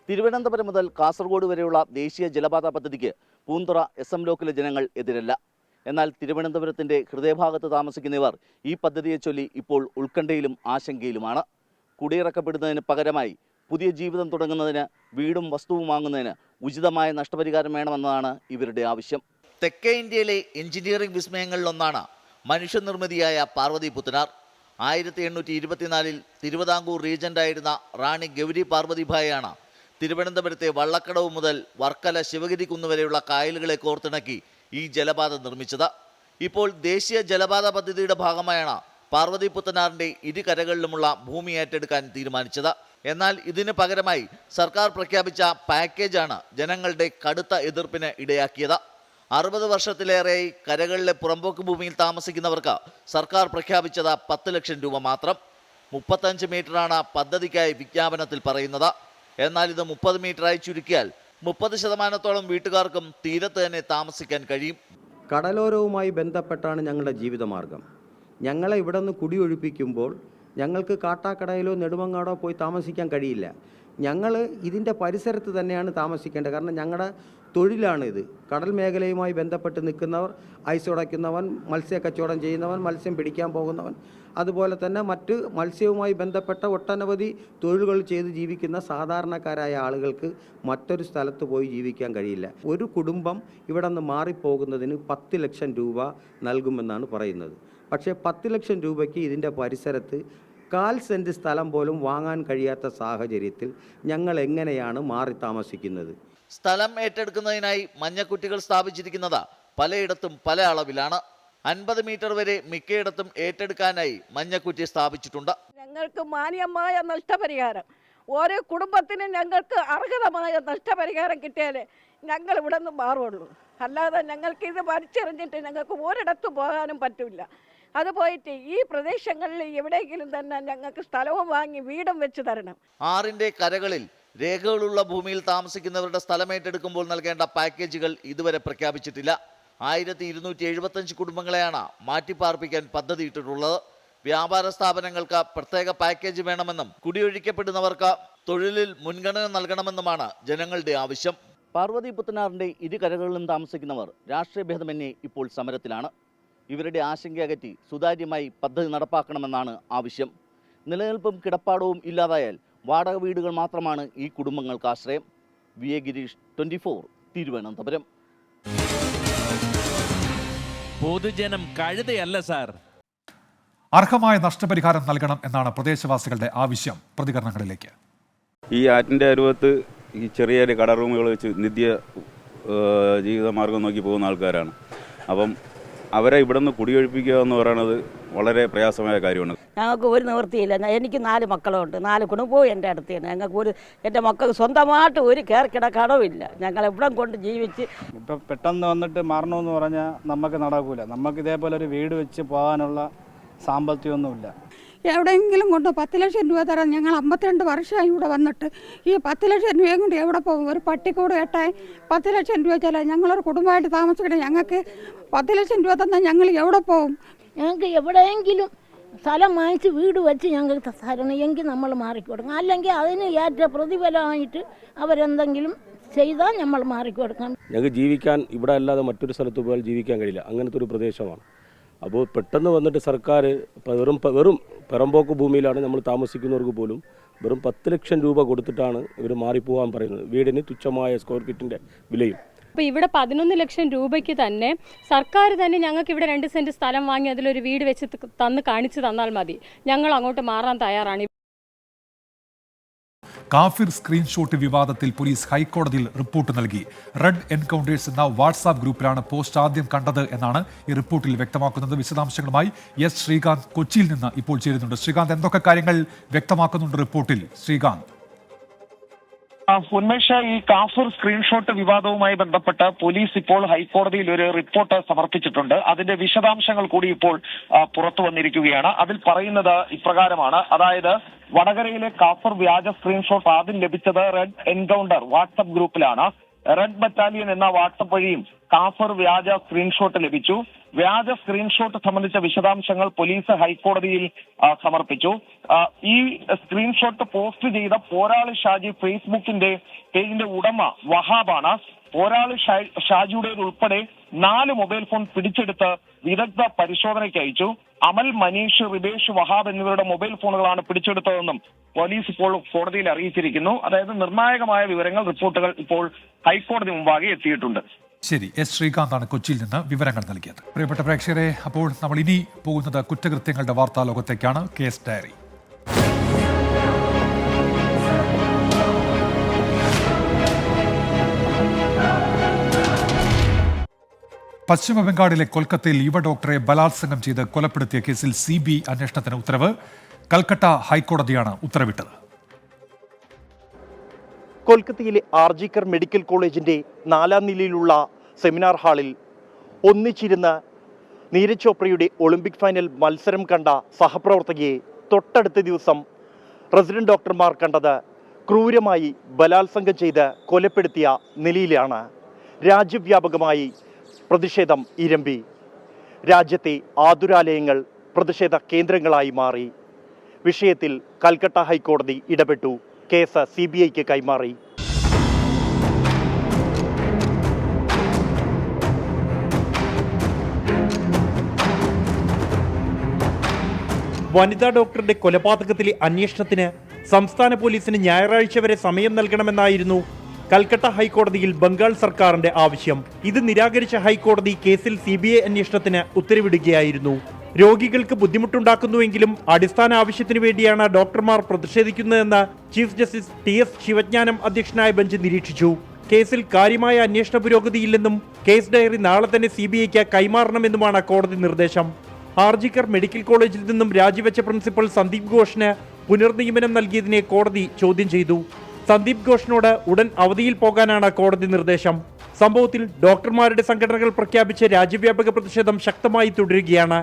തിരുവനന്തപുരം മുതൽ കാസർഗോഡ് വരെയുള്ള ദേശീയ ജലപാത പദ്ധതിക്ക് പൂന്തുറ SM ബ്ലോക്കിലെ ജനങ്ങൾ എതിരല്ല. എന്നാൽ തിരുവനന്തപുരത്തിന്റെ ഹൃദയഭാഗത്ത് താമസിക്കുന്നവർ ഈ പദ്ധതിയെ ചൊല്ലി ഇപ്പോൾ ഉത്കണ്ഠയിലും ആശങ്കയിലുമാണ്. കുടിയിറക്കപ്പെടുന്നതിന് പകരമായി പുതിയ ജീവിതം തുടങ്ങുന്നതിന് വീടും വസ്തുവും വാങ്ങുന്നതിന് ഉചിതമായ നഷ്ടപരിഹാരം വേണമെന്നതാണ് ഇവരുടെ ആവശ്യം. തെക്കേ ഇന്ത്യയിലെ എഞ്ചിനീയറിംഗ് വിസ്മയങ്ങളിലൊന്നാണ് മനുഷ്യനിർമ്മിതിയായ പാർവതി പുത്തനാർ. 1824 തിരുവിതാംകൂർ റീജന്റായിരുന്ന റാണി ഗൗരി പാർവതിഭായാണ് തിരുവനന്തപുരത്തെ വള്ളക്കടവ് മുതൽ വർക്കല ശിവഗിരി കുന്നുവരെയുള്ള കായലുകളെ കോർത്തിണക്കി ഈ ജലപാത നിർമ്മിച്ചത്. ഇപ്പോൾ ദേശീയ ജലപാത പദ്ധതിയുടെ ഭാഗമായാണ് പാർവതി പുത്തനാറിന്റെ ഇരുകരകളിലുമുള്ള ഭൂമി ഏറ്റെടുക്കാൻ തീരുമാനിച്ചത്. എന്നാൽ ഇതിന് പകരമായി സർക്കാർ പ്രഖ്യാപിച്ച പാക്കേജാണ് ജനങ്ങളുടെ കടുത്ത എതിർപ്പിന് ഇടയാക്കിയത്. 60 വർഷത്തിലേറെയായി കരകളിലെ പുറമ്പോക്ക് ഭൂമിയിൽ താമസിക്കുന്നവർക്ക് സർക്കാർ പ്രഖ്യാപിച്ചത് 10 ലക്ഷം രൂപ മാത്രം. 35 മീറ്ററാണ് പദ്ധതിക്കായി വിജ്ഞാപനത്തിൽ പറയുന്നത്. എന്നാൽ ഇത് 30 മീറ്ററായി ചുരുക്കിയാൽ 30% വീട്ടുകാർക്കും തീരത്ത് തന്നെ താമസിക്കാൻ കഴിയും. കടലോരവുമായി ബന്ധപ്പെട്ടാണ് ഞങ്ങളുടെ ജീവിതമാർഗം. ഞങ്ങളെ ഇവിടെ നിന്ന് കുടിയൊഴിപ്പിക്കുമ്പോൾ ഞങ്ങൾക്ക് കാട്ടാക്കടയിലോ നെടുമങ്ങാടോ പോയി താമസിക്കാൻ കഴിയില്ല. ഞങ്ങൾ ഇതിൻ്റെ പരിസരത്ത് തന്നെയാണ് താമസിക്കേണ്ടത്. കാരണം ഞങ്ങളുടെ തൊഴിലാണിത്. കടൽ മേഖലയുമായി ബന്ധപ്പെട്ട് നിൽക്കുന്നവർ, ഐസ് ഉടയ്ക്കുന്നവൻ, മത്സ്യ കച്ചവടം ചെയ്യുന്നവൻ, മത്സ്യം പിടിക്കാൻ പോകുന്നവൻ, അതുപോലെ തന്നെ മറ്റ് മത്സ്യവുമായി ബന്ധപ്പെട്ട ഒട്ടനവധി തൊഴിലുകൾ ചെയ്ത് ജീവിക്കുന്ന സാധാരണക്കാരായ ആളുകൾക്ക് മറ്റൊരു സ്ഥലത്ത് പോയി ജീവിക്കാൻ കഴിയില്ല. ഒരു കുടുംബം ഇവിടെ നിന്ന് മാറിപ്പോകുന്നതിന് 10 ലക്ഷം രൂപ നൽകുമെന്നാണ് പറയുന്നത്. പക്ഷേ 10 ലക്ഷം രൂപയ്ക്ക് ഇതിൻ്റെ പരിസരത്ത് 1/4 സെൻറ്റ് സ്ഥലം പോലും വാങ്ങാൻ കഴിയാത്ത സാഹചര്യത്തിൽ ഞങ്ങൾ എങ്ങനെയാണ് മാറി താമസിക്കുന്നത്? സ്ഥലം ഏറ്റെടുക്കുന്നതിനായി മഞ്ഞക്കുറ്റികൾ സ്ഥാപിച്ചിരിക്കുന്നത് പലയിടത്തും പല അളവിലാണ്. 50 മീറ്റർ വരെ മിക്കയിടത്തും ഏറ്റെടുക്കാനായി മഞ്ഞക്കുറ്റി സ്ഥാപിച്ചിട്ടുണ്ട്. ഞങ്ങൾക്ക് മാന്യമായ നഷ്ടപരിഹാരം, ഓരോ കുടുംബത്തിനും ഞങ്ങൾക്ക് അർഹതമായ നഷ്ടപരിഹാരം കിട്ടിയാലേ ഞങ്ങൾ ഇവിടെ നിന്ന് മാറുള്ളൂ. അല്ലാതെ ഞങ്ങൾക്ക് ഇത് വലിച്ചെറിഞ്ഞിട്ട് ഞങ്ങൾക്ക് ഒരിടത്ത് പോകാനും പറ്റില്ല. അത് പോയിട്ട് ഈ പ്രദേശങ്ങളിൽ എവിടെയെങ്കിലും തന്നെ ഞങ്ങൾക്ക് സ്ഥലവും വാങ്ങി വീടും വെച്ച് തരണം. ആറിന്റെ കരകളിൽ രേഖകളുള്ള ഭൂമിയിൽ താമസിക്കുന്നവരുടെ സ്ഥലമേറ്റെടുക്കുമ്പോൾ നൽകേണ്ട പാക്കേജുകൾ ഇതുവരെ പ്രഖ്യാപിച്ചിട്ടില്ല. 1275 കുടുംബങ്ങളെയാണ് മാറ്റിപ്പാർപ്പിക്കാൻ പദ്ധതിയിട്ടിട്ടുള്ളത്. വ്യാപാര സ്ഥാപനങ്ങൾക്ക് പ്രത്യേക പാക്കേജ് വേണമെന്നും കുടിയൊഴിക്കപ്പെടുന്നവർക്ക് തൊഴിലിൽ മുൻഗണന നൽകണമെന്നുമാണ് ജനങ്ങളുടെ ആവശ്യം. പാർവതി പുത്തനാറിന്റെ ഇരുകരകളിലും താമസിക്കുന്നവർ രാഷ്ട്രീയ ഭേദമന്യേ ഇപ്പോൾ സമരത്തിലാണ്. ഇവരുടെ ആശങ്ക അകറ്റി സുതാര്യമായി പദ്ധതി നടപ്പാക്കണമെന്നാണ് ആവശ്യം. നിലനിൽപ്പും കിടപ്പാടവും ഇല്ലാതായാൽ വാടക വീടുകൾ മാത്രമാണ് ഈ കുടുംബങ്ങൾക്ക് ആശ്രയം. V A Girish, 24, Thiruvananthapuram. പൊതുജനം കഴുതയല്ല സാർ. അർഹമായ നഷ്ടപരിഹാരം നൽകണം എന്നാണ് പ്രദേശവാസികളുടെ ആവശ്യം. പ്രതികരണങ്ങളിലേക്ക്. ഈ ആറ്റിൻ്റെ അരുവത്ത് ഈ ചെറിയ ചെറിയ കട റൂമുകൾ വെച്ച് നിത്യ ജീവിതമാർഗം നോക്കി പോകുന്ന ആൾക്കാരാണ്. അപ്പം അവരെ ഇവിടെ നിന്ന് കുടിയൊഴിപ്പിക്കുക എന്ന് പറയുന്നത് വളരെ പ്രയാസമായ കാര്യമാണ്. ഞങ്ങൾക്ക് ഒരു നിവൃത്തിയില്ല. എനിക്ക് 4 മക്കളുണ്ട്, 4 കുടുംബവും എൻ്റെ അടുത്ത് തന്നെ. ഞങ്ങൾക്ക് എൻ്റെ മക്കൾക്ക് സ്വന്തമായിട്ട് ഒരു കടവും ഇല്ല. ഞങ്ങൾ ഇവിടെ കൊണ്ട് ജീവിച്ച് ഇപ്പം പെട്ടെന്ന് വന്നിട്ട് മാറണമെന്ന് പറഞ്ഞാൽ നമുക്ക് നടക്കൂല. നമുക്ക് ഇതേപോലെ ഒരു വീട് വെച്ച് പോകാനുള്ള സാമ്പത്തികമൊന്നുമില്ല. എവിടെയെങ്കിലും കൊണ്ട് 10 ലക്ഷം രൂപ തരാം. ഞങ്ങൾ 52 വർഷമായി ഇവിടെ വന്നിട്ട് ഈ 10 ലക്ഷം രൂപയും കൊണ്ട് എവിടെ പോകും? ഒരു പട്ടിക്കൂട് കേട്ടാൽ 10 ലക്ഷം രൂപ ചില ഞങ്ങളൊരു കുടുംബമായിട്ട് താമസിക്കണേ. ഞങ്ങൾക്ക് 10 ലക്ഷം രൂപ തന്നാൽ ഞങ്ങൾ എവിടെ പോകും? ഞങ്ങൾക്ക് എവിടെയെങ്കിലും സ്ഥലം വാങ്ങിച്ച് വീട് വെച്ച് ഞങ്ങൾക്ക് തരണം എങ്കിൽ നമ്മൾ മാറിക്കൊടുക്കാം. അല്ലെങ്കിൽ അതിന് ഏറ്റ പ്രതിഫലമായിട്ട് അവരെന്തെങ്കിലും ചെയ്താൽ നമ്മൾ മാറിക്കൊടുക്കാം. ഞങ്ങൾക്ക് ജീവിക്കാൻ ഇവിടെ അല്ലാതെ മറ്റൊരു സ്ഥലത്ത് പോയാൽ ജീവിക്കാൻ കഴിയില്ല. അങ്ങനത്തെ ഒരു പ്രദേശമാണ്. അപ്പോൾ പെട്ടെന്ന് വന്നിട്ട് സർക്കാർ വെറും പെറമ്പോക്ക് ഭൂമിയിലാണ് നമ്മൾ താമസിക്കുന്നവർക്ക് പോലും വെറും 10 ലക്ഷം രൂപ കൊടുത്തിട്ടാണ് ഇവർ മാറിപ്പോകാൻ പറയുന്നത്. വീടിന് തുച്ഛമായ സ്ക്വയർ ഫീറ്റിൻ്റെ വിലയും. അപ്പോൾ ഇവിടെ 11 ലക്ഷം രൂപയ്ക്ക് തന്നെ സർക്കാർ തന്നെ ഞങ്ങൾക്ക് ഇവിടെ 2 സെൻറ്റ് സ്ഥലം വാങ്ങി അതിലൊരു വീട് വെച്ച് കാണിച്ചു തന്നാൽ മതി. ഞങ്ങൾ അങ്ങോട്ട് മാറാൻ തയ്യാറാണ്. കാഫിർ സ്ക്രീൻഷോട്ട് വിവാദത്തിൽ പോലീസ് ഹൈക്കോടതിയിൽ റിപ്പോർട്ട് നൽകി. റെഡ് എൻകൗണ്ടേഴ്സ് എന്ന വാട്സാപ്പ് ഗ്രൂപ്പിലാണ് പോസ്റ്റ് ആദ്യം കണ്ടത് എന്നാണ് ഈ റിപ്പോർട്ടിൽ വ്യക്തമാക്കുന്നത്. വിശദാംശങ്ങളുമായി എസ് ശ്രീകാന്ത് കൊച്ചിയിൽ നിന്ന് ഇപ്പോൾ ചേരുന്നുണ്ട്. ശ്രീകാന്ത്, എന്തൊക്കെ കാര്യങ്ങൾ വ്യക്തമാക്കുന്നുണ്ട് റിപ്പോർട്ടിൽ? ശ്രീകാന്ത്. ഉന്മേഷ്, ഈ കാഫിർ സ്ക്രീൻഷോട്ട് വിവാദവുമായി ബന്ധപ്പെട്ട് പോലീസ് ഇപ്പോൾ ഹൈക്കോടതിയിൽ ഒരു റിപ്പോർട്ട് സമർപ്പിച്ചിട്ടുണ്ട്. അതിന്റെ വിശദാംശങ്ങൾ കൂടി ഇപ്പോൾ പുറത്തു വന്നിരിക്കുകയാണ്. അതിൽ പറയുന്നത് ഇപ്രകാരമാണ്. അതായത് വടകരയിലെ കാഫിർ വ്യാജ സ്ക്രീൻഷോട്ട് ആദ്യം ലഭിച്ചത് റെഡ് എൻകൗണ്ടർ വാട്സ്ആപ്പ് ഗ്രൂപ്പിലാണ്. റെഡ് ബറ്റാലിയൻ എന്ന വാട്സ്ആപ്പ് വഴിയും കാഫിർ വ്യാജ സ്ക്രീൻഷോട്ട് ലഭിച്ചു. വ്യാജ സ്ക്രീൻഷോട്ട് സംബന്ധിച്ച വിശദാംശങ്ങൾ പോലീസ് ഹൈക്കോടതിയിൽ സമർപ്പിച്ചു. ഈ സ്ക്രീൻഷോട്ട് പോസ്റ്റ് ചെയ്ത പോരാളി ഷാജി ഫേസ്ബുക്കിന്റെ പേജിന്റെ ഉടമ വഹാബാണ്. പോരാളി ഷാജിയുടേതുൾപ്പെടെ 4 മൊബൈൽ ഫോൺ പിടിച്ചെടുത്ത് വിദഗ്ധ പരിശോധനയ്ക്ക് അയച്ചു. അമൽ, മനീഷ്, റിബേഷ്, വഹാബ് എന്നിവരുടെ മൊബൈൽ ഫോണുകളാണ് പിടിച്ചെടുത്തതെന്നും പോലീസ് ഇപ്പോൾ കോടതിയിൽ അറിയിച്ചിരിക്കുന്നു. അതായത് നിർണായകമായ വിവരങ്ങൾ, റിപ്പോർട്ടുകൾ ഇപ്പോൾ ഹൈക്കോടതി മുമ്പാകെ എത്തിയിട്ടുണ്ട്. ശരി, എസ് ശ്രീകാന്താണ് കൊച്ചിയിൽ നിന്ന് വിവരങ്ങൾ നൽകിയത്. പ്രിയപ്പെട്ട പ്രേക്ഷകരെ, അപ്പോൾ നമ്മൾ ഇനി പോകുന്നത് കുറ്റകൃത്യങ്ങളുടെ വാർത്താ ലോകത്തേക്കാണ്. Case diary. പശ്ചിമ ബംഗാളിലെ കൊൽക്കത്തയിൽ യുവ ഡോക്ടറെ ബലാത്സംഗം ചെയ്ത് കൊലപ്പെടുത്തിയ കേസിൽ CBI അന്വേഷണത്തിന് ഉത്തരവ്. കൽക്കട്ട ഹൈക്കോടതിയാണ് ഉത്തരവിട്ടത്. കൊൽക്കത്തയിലെ ആർജിക്കർ മെഡിക്കൽ കോളേജിന്റെ 4ാം നിലയിലുള്ള സെമിനാർ ഹാളിൽ ഒന്നിച്ചിരുന്ന് നീരജ് ചോപ്രയുടെ ഒളിമ്പിക് ഫൈനൽ മത്സരം കണ്ട സഹപ്രവർത്തകയെ തൊട്ടടുത്ത ദിവസം റെസിഡന്റ് ഡോക്ടർമാർ കണ്ടത് ക്രൂരമായി ബലാത്സംഗം ചെയ്ത് കൊലപ്പെടുത്തിയ നിലയിലാണ്. രാജ്യവ്യാപകമായി പ്രതിഷേധം ഇരമ്പി. രാജ്യത്തെ ആതുരാലയങ്ങൾ പ്രതിഷേധ കേന്ദ്രങ്ങളായി മാറി. വിഷയത്തിൽ കൽക്കട്ട ഹൈക്കോടതി ഇടപെട്ടു. കേസ് CBIക്ക് കൈമാറി. വനിതാ ഡോക്ടറുടെ കൊലപാതകത്തിലെ അന്വേഷണത്തിന് സംസ്ഥാന പോലീസിന് ഞായറാഴ്ച വരെ സമയം നൽകണമെന്നായിരുന്നു കൽക്കട്ട ഹൈക്കോടതിയിൽ ബംഗാൾ സർക്കാരിന്റെ ആവശ്യം. ഇത് നിരാകരിച്ച ഹൈക്കോടതി കേസിൽ CBI അന്വേഷണത്തിന് ഉത്തരവിടുകയായിരുന്നു. രോഗികൾക്ക് ബുദ്ധിമുട്ടുണ്ടാക്കുന്നുവെങ്കിലും അടിസ്ഥാന ആവശ്യത്തിനു വേണ്ടിയാണ് ഡോക്ടർമാർ പ്രതിഷേധിക്കുന്നതെന്ന് ചീഫ് ജസ്റ്റിസ് TS ശിവജ്ഞാനം അധ്യക്ഷനായ ബെഞ്ച് നിരീക്ഷിച്ചു. കേസിൽ കാര്യമായ അന്വേഷണ പുരോഗതിയില്ലെന്നും കേസ് ഡയറി നാളെ തന്നെ CBIക്ക് കൈമാറണമെന്നുമാണ് കോടതി നിർദ്ദേശം. ആർജിക്കർ മെഡിക്കൽ കോളേജിൽ നിന്നും രാജിവെച്ച പ്രിൻസിപ്പൽ സന്ദീപ് ഘോഷിന് പുനർനിയമനം നൽകിയതിനെ കോടതി ചോദ്യം ചെയ്തു. സന്ദീപ് ഘോഷിനോട് ഉടൻ അവധിയിൽ പോകാനാണ് കോടതി നിർദ്ദേശം. സംഭവത്തിൽ ഡോക്ടർമാരുടെ സംഘടനകൾ പ്രഖ്യാപിച്ച രാജ്യവ്യാപക പ്രതിഷേധം ശക്തമായി തുടരുകയാണ്.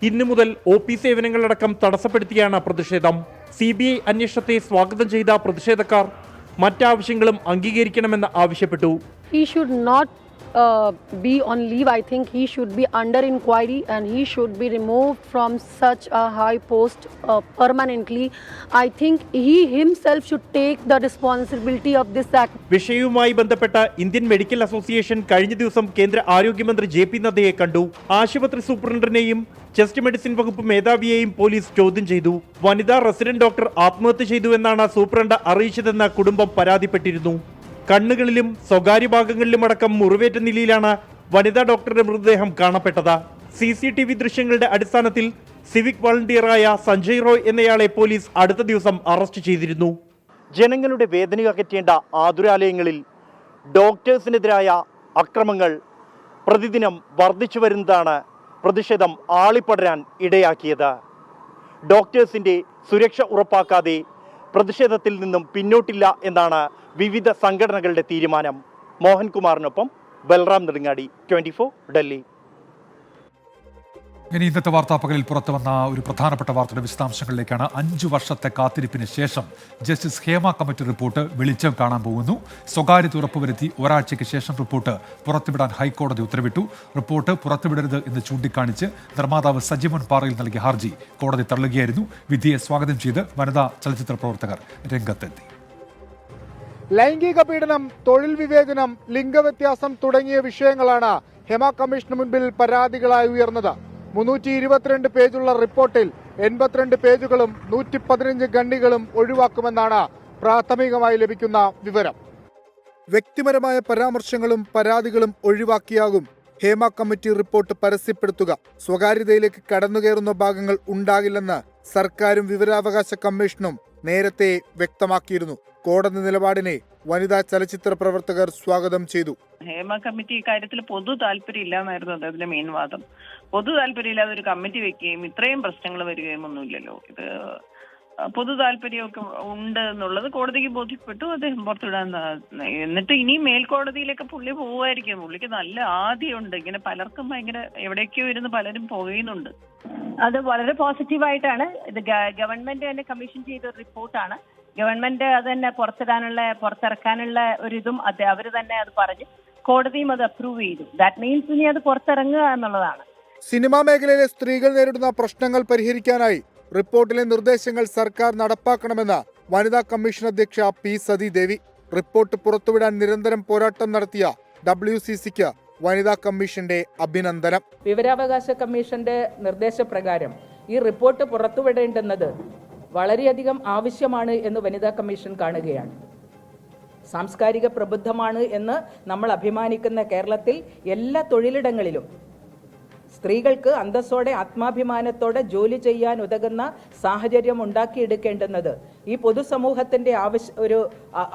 ഇന്നു മുതൽ OP സേവനങ്ങളടക്കം തടസ്സപ്പെടുത്തിയാണ് പ്രതിഷേധം. CBI അന്വേഷണത്തെ സ്വാഗതം ചെയ്ത പ്രതിഷേധക്കാർ മറ്റാവശ്യങ്ങളും അംഗീകരിക്കണമെന്ന് ആവശ്യപ്പെട്ടു. He should not be on leave. I think he should be under inquiry and he should be removed from such a high post permanently. I think he himself should take the responsibility of this act. വിഷയവുമായി ബന്ധപ്പെട്ട Indian medical association കഴിഞ്ഞ ദിവസം കേന്ദ്ര ആരോഗ്യമന്ത്രി JP നദ്ദയെ കണ്ടു. ആശുപത്രി സൂപ്രണ്ടിനെയും chest medicine വകുപ്പ് മേധാവിയെയും police ചോദ്യം ചെയ്തു. വനിതാ റെസിഡന്റ് ഡോക്ടർ ആത്മഹത്യ ചെയ്തു എന്നാണ് സൂപ്രണ്ട് അറിയിച്ചതെന്ന് കുടുംബം പരാതിപ്പെട്ടിരുന്നു. കണ്ണുകളിലും സ്വകാര്യ ഭാഗങ്ങളിലുമടക്കം മുറിവേറ്റ നിലയിലാണ് വനിതാ ഡോക്ടറുടെ മൃതദേഹം കാണപ്പെട്ടത്. CCTV ദൃശ്യങ്ങളുടെ അടിസ്ഥാനത്തിൽ സിവിക് വളണ്ടിയറായ സഞ്ജയ് റോയ് എന്നയാളെ പോലീസ് അടുത്ത ദിവസം അറസ്റ്റ് ചെയ്തിരുന്നു. ജനങ്ങളുടെ വേദന അകറ്റേണ്ട ആതുരാലയങ്ങളിൽ ഡോക്ടേഴ്സിനെതിരായ അക്രമങ്ങൾ പ്രതിദിനം വർദ്ധിച്ചു വരുന്നതാണ് പ്രതിഷേധം ആളിപ്പടരാൻ ഇടയാക്കിയത്. ഡോക്ടേഴ്സിൻ്റെ സുരക്ഷ ഉറപ്പാക്കാതെ പ്രതിഷേധത്തിൽ നിന്നും പിന്നോട്ടില്ല എന്നാണ് വിവിധ സംഘടനകളുടെ തീരുമാനം. മോഹൻകുമാറിനൊപ്പം ബൽറാം നെടുങ്ങാടി, 24 ഡൽഹി. ഇനി ഇന്നത്തെ വാർത്താ പകലിൽ പുറത്തു വന്ന ഒരു പ്രധാനപ്പെട്ട വാർത്തയുടെ വിശദാംശങ്ങളിലേക്കാണ്. 5 വർഷത്തെ കാത്തിരിപ്പിന് ശേഷം ജസ്റ്റിസ് ഹേമ കമ്മിറ്റി റിപ്പോർട്ട് വെളിച്ചം കാണാൻ പോകുന്നു. സ്വകാര്യത ഉറപ്പുവരുത്തി ഒരാഴ്ചയ്ക്ക് ശേഷം റിപ്പോർട്ട് പുറത്തുവിടാൻ ഹൈക്കോടതി ഉത്തരവിട്ടു. റിപ്പോർട്ട് പുറത്തുവിടരുത് എന്ന് ചൂണ്ടിക്കാണിച്ച് നിർമ്മാതാവ് സജിമോൻ പാറയിൽ നൽകിയ ഹർജി കോടതി തള്ളുകയായിരുന്നു. വിധിയെ സ്വാഗതം ചെയ്ത് വനിതാ ചലച്ചിത്ര പ്രവർത്തകർ രംഗത്തെത്തി. ലൈംഗിക പീഡനം, തൊഴിൽ വിവേചനം, ലിംഗവ്യത്യാസം തുടങ്ങിയ വിഷയങ്ങളാണ് ഹേമ കമ്മീഷന് മുൻപിൽ പരാതികളായി ഉയർന്നത്. 322 പേജുള്ള റിപ്പോർട്ടിൽ 82 പേജുകളും 115 ഖണ്ഡികളും ഒഴിവാക്കുമെന്നാണ് പ്രാഥമികമായി ലഭിക്കുന്ന വിവരം. വ്യക്തിപരമായ പരാമർശങ്ങളും പരാതികളും ഒഴിവാക്കിയാകും ഹേമ കമ്മിറ്റി റിപ്പോർട്ട് പരസ്യപ്പെടുത്തുക. സ്വകാര്യതയിലേക്ക് കടന്നുകയറുന്ന ഭാഗങ്ങൾ ഉണ്ടാകില്ലെന്ന് സർക്കാരും വിവരാവകാശ കമ്മീഷനും നേരത്തെ വ്യക്തമാക്കിയിരുന്നു. കോടതി നിലപാടിനെ വനിതാ ചലച്ചിത്ര പ്രവർത്തകർ സ്വാഗതം ചെയ്തു. ഹേമ കമ്മിറ്റി ഇക്കാര്യത്തിൽ പൊതു താല്പര്യം ഇല്ലാന്നായിരുന്നു അദ്ദേഹത്തിന്റെ മെയിൻ വാദം. പൊതു താല്പര്യം ഇല്ലാതെ ഒരു കമ്മിറ്റി വെക്കുകയും ഇത്രയും പ്രശ്നങ്ങൾ വരികയും ഒന്നുമില്ലല്ലോ. ഇത് പൊതു താല്പര്യമൊക്കെ ഉണ്ട് എന്നുള്ളത് കോടതിക്ക് ബോധ്യപ്പെട്ടു. അദ്ദേഹം പുറത്തുവിടാൻ, എന്നിട്ട് ഇനി മേൽക്കോടതിയിലൊക്കെ പുള്ളി പോവുമായിരിക്കും. പുള്ളിക്ക് നല്ല ആദ്യമുണ്ട്. ഇങ്ങനെ പലർക്കും ഭയങ്കര എവിടേക്കോ ഇരുന്ന് പലരും പോകുന്നുണ്ട്. അത് വളരെ പോസിറ്റീവായിട്ടാണ്. ഇത് ഗവൺമെന്റ് തന്നെ കമ്മീഷൻ ചെയ്ത ഒരു റിപ്പോർട്ടാണ്. ഗവൺമെന്റ് അത് തന്നെ പുറത്തിറക്കാനുള്ള ഒരു ഇതും അവർ തന്നെ അത് പറഞ്ഞു. കോടതിയും അത് അപ്രൂവ് ചെയ്തു. ദാറ്റ് മീൻസ് ഇനി അത് പുറത്തിറങ്ങുക എന്നുള്ളതാണ്. സിനിമാ മേഖലയിലെ സ്ത്രീകൾ നേരിടുന്ന പ്രശ്നങ്ങൾ പരിഹരിക്കാനായി റിപ്പോർട്ടിലെ നിർദ്ദേശങ്ങൾ സർക്കാർ നടപ്പാക്കണമെന്ന് വനിതാ കമ്മീഷൻ അധ്യക്ഷ P. സതീദേവി. റിപ്പോർട്ട് പുറത്തുവിടാൻ നിരന്തരം പോരാട്ടം നടത്തിയ WCCക്ക് വനിതാ കമ്മീഷന്റെ അഭിനന്ദനം. വിവരാവകാശ കമ്മീഷന്റെ നിർദ്ദേശപ്രകാരം ഈ റിപ്പോർട്ട് പുറത്തുവിടേണ്ടുന്നത് വളരെയധികം ആവശ്യമാണ് എന്ന് വനിതാ കമ്മീഷൻ കാണുകയാണ്. സാംസ്കാരിക പ്രബുദ്ധമാണ് എന്ന് നമ്മൾ അഭിമാനിക്കുന്ന കേരളത്തിൽ എല്ലാ തൊഴിലിടങ്ങളിലും സ്ത്രീകൾക്ക് അന്തസ്സോടെ ആത്മാഭിമാനത്തോടെ ജോലി ചെയ്യാൻ ഉതകുന്ന സാഹചര്യം ഉണ്ടാക്കിയെടുക്കേണ്ടുന്നത് ഈ പൊതുസമൂഹത്തിന്റെ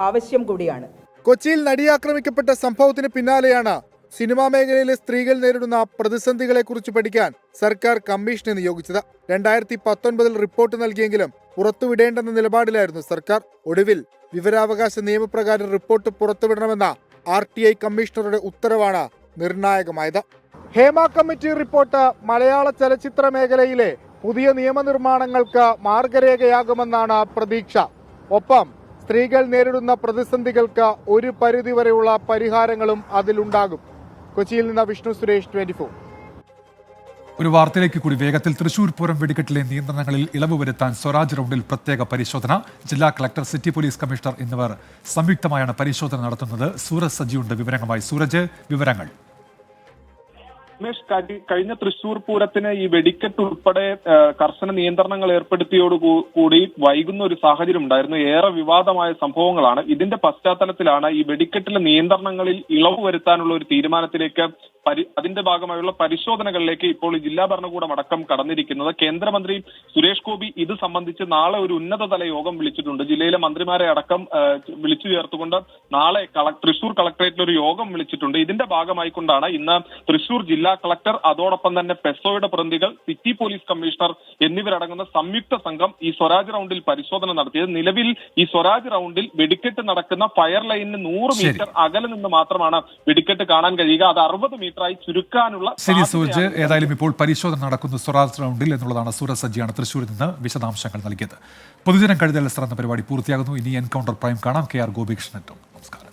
ആവശ്യം കൂടിയാണ്. കൊച്ചിയിൽ നടിയാക്രമിക്കപ്പെട്ട സംഭവത്തിന് പിന്നാലെയാണ് സിനിമാ മേഖലയിലെ സ്ത്രീകൾ നേരിടുന്ന പ്രതിസന്ധികളെക്കുറിച്ച് പഠിക്കാൻ സർക്കാർ കമ്മീഷനെ നിയോഗിച്ചത്. 2019 റിപ്പോർട്ട് നൽകിയെങ്കിലും പുറത്തുവിടേണ്ടെന്ന നിലപാടിലായിരുന്നു സർക്കാർ. ഒടുവിൽ വിവരാവകാശ നിയമപ്രകാരം റിപ്പോർട്ട് പുറത്തുവിടണമെന്ന RTI കമ്മീഷണറുടെ ഉത്തരവാണ് നിർണായകമായത്. ഹേമ കമ്മിറ്റി റിപ്പോർട്ട് മലയാള ചലച്ചിത്ര മേഖലയിലെ പുതിയ നിയമനിർമ്മാണങ്ങൾക്ക് മാർഗരേഖയാകുമെന്നാണ് പ്രതീക്ഷ. ഒപ്പം സ്ത്രീകൾ നേരിടുന്ന പ്രതിസന്ധികൾക്ക് ഒരു പരിധിവരെയുള്ള പരിഹാരങ്ങളും അതിലുണ്ടാകും. കൊച്ചിയിൽ നിന്ന് വിഷ്ണു സുരേഷ്, 24. ഒരു വാർത്തയിലേക്ക് കൂടി വേഗത്തിൽ. തൃശൂർ പൂരം വെടിക്കെട്ടിലെ നിയന്ത്രണങ്ങളിൽ ഇളവ് വരുത്താൻ സ്വരാജ് റൗണ്ടിൽ പ്രത്യേക പരിശോധന. ജില്ലാ കളക്ടർ, സിറ്റി പോലീസ് കമ്മീഷണർ എന്നിവർ സംയുക്തമായാണ് പരിശോധന നടത്തുന്നത്. സൂരജ് സജിയുണ്ട് വിവരങ്ങളുമായി. സൂരജ്, വിവരങ്ങൾ. കഴിഞ്ഞ തൃശൂർ പൂരത്തിന് ഈ വെടിക്കെട്ട് ഉൾപ്പെടെ കർശന നിയന്ത്രണങ്ങൾ ഏർപ്പെടുത്തിയോടുകൂടി വൈകുന്ന ഒരു സാഹചര്യം ഉണ്ടായിരുന്നു. ഏറെ വിവാദമായ സംഭവങ്ങളാണ്. ഇതിന്റെ പശ്ചാത്തലത്തിലാണ് ഈ വെടിക്കെട്ടിലെ നിയന്ത്രണങ്ങളിൽ ഇളവ് വരുത്താനുള്ള ഒരു തീരുമാനത്തിലേക്ക് അതിന്റെ ഭാഗമായുള്ള പരിശോധനകളിലേക്ക് ഇപ്പോൾ ജില്ലാ ഭരണകൂടം അടക്കം കടന്നിരിക്കുന്നത്. കേന്ദ്രമന്ത്രി സുരേഷ് ഗോപി ഇത് സംബന്ധിച്ച് നാളെ ഒരു ഉന്നതതല യോഗം വിളിച്ചിട്ടുണ്ട്. ജില്ലയിലെ മന്ത്രിമാരെ അടക്കം വിളിച്ചു ചേർത്തുകൊണ്ട് നാളെ തൃശൂർ കളക്ടറേറ്റിൽ ഒരു യോഗം വിളിച്ചിട്ടുണ്ട്. ഇതിന്റെ ഭാഗമായിക്കൊണ്ടാണ് ഇന്ന് തൃശൂർ ജില്ലാ കളക്ടർ, അതോടൊപ്പം തന്നെ പെസോയുടെ പ്രതിനിധികൾ, സിറ്റി പോലീസ് കമ്മീഷണർ എന്നിവരടങ്ങുന്ന സംയുക്ത സംഘം ഈ സ്വരാജ് റൗണ്ടിൽ പരിശോധന നടത്തിയത്. നിലവിൽ ഈ സ്വരാജ് റൗണ്ടിൽ വെടിക്കെട്ട് നടക്കുന്ന ഫയർ ലൈനിന് 100 മീറ്റർ അകലെ നിന്ന് മാത്രമാണ് വെടിക്കെട്ട് കാണാൻ കഴിയുക. അത് 60 മീറ്ററായി ചുരുക്കാനുള്ള. ശരി സൂരജ്, ഏതായാലും ഇപ്പോൾ പരിശോധന നടക്കുന്നു സ്വരാജ് റൗണ്ടിൽ എന്നുള്ളതാണ്. സൂരജ് സജിയാണ് തൃശ്ശൂരിൽ നിന്ന് വിശദാംശങ്ങൾ നൽകിയത്. പൊതുജനം കഴുതൽ എന്ന പരിപാടി പൂർത്തിയാകുന്നു. ഇനി എൻകൗണ്ടർ പ്രൈം കാണാം. KR ഗോപികൃഷ്ണൻ. നമസ്കാരം.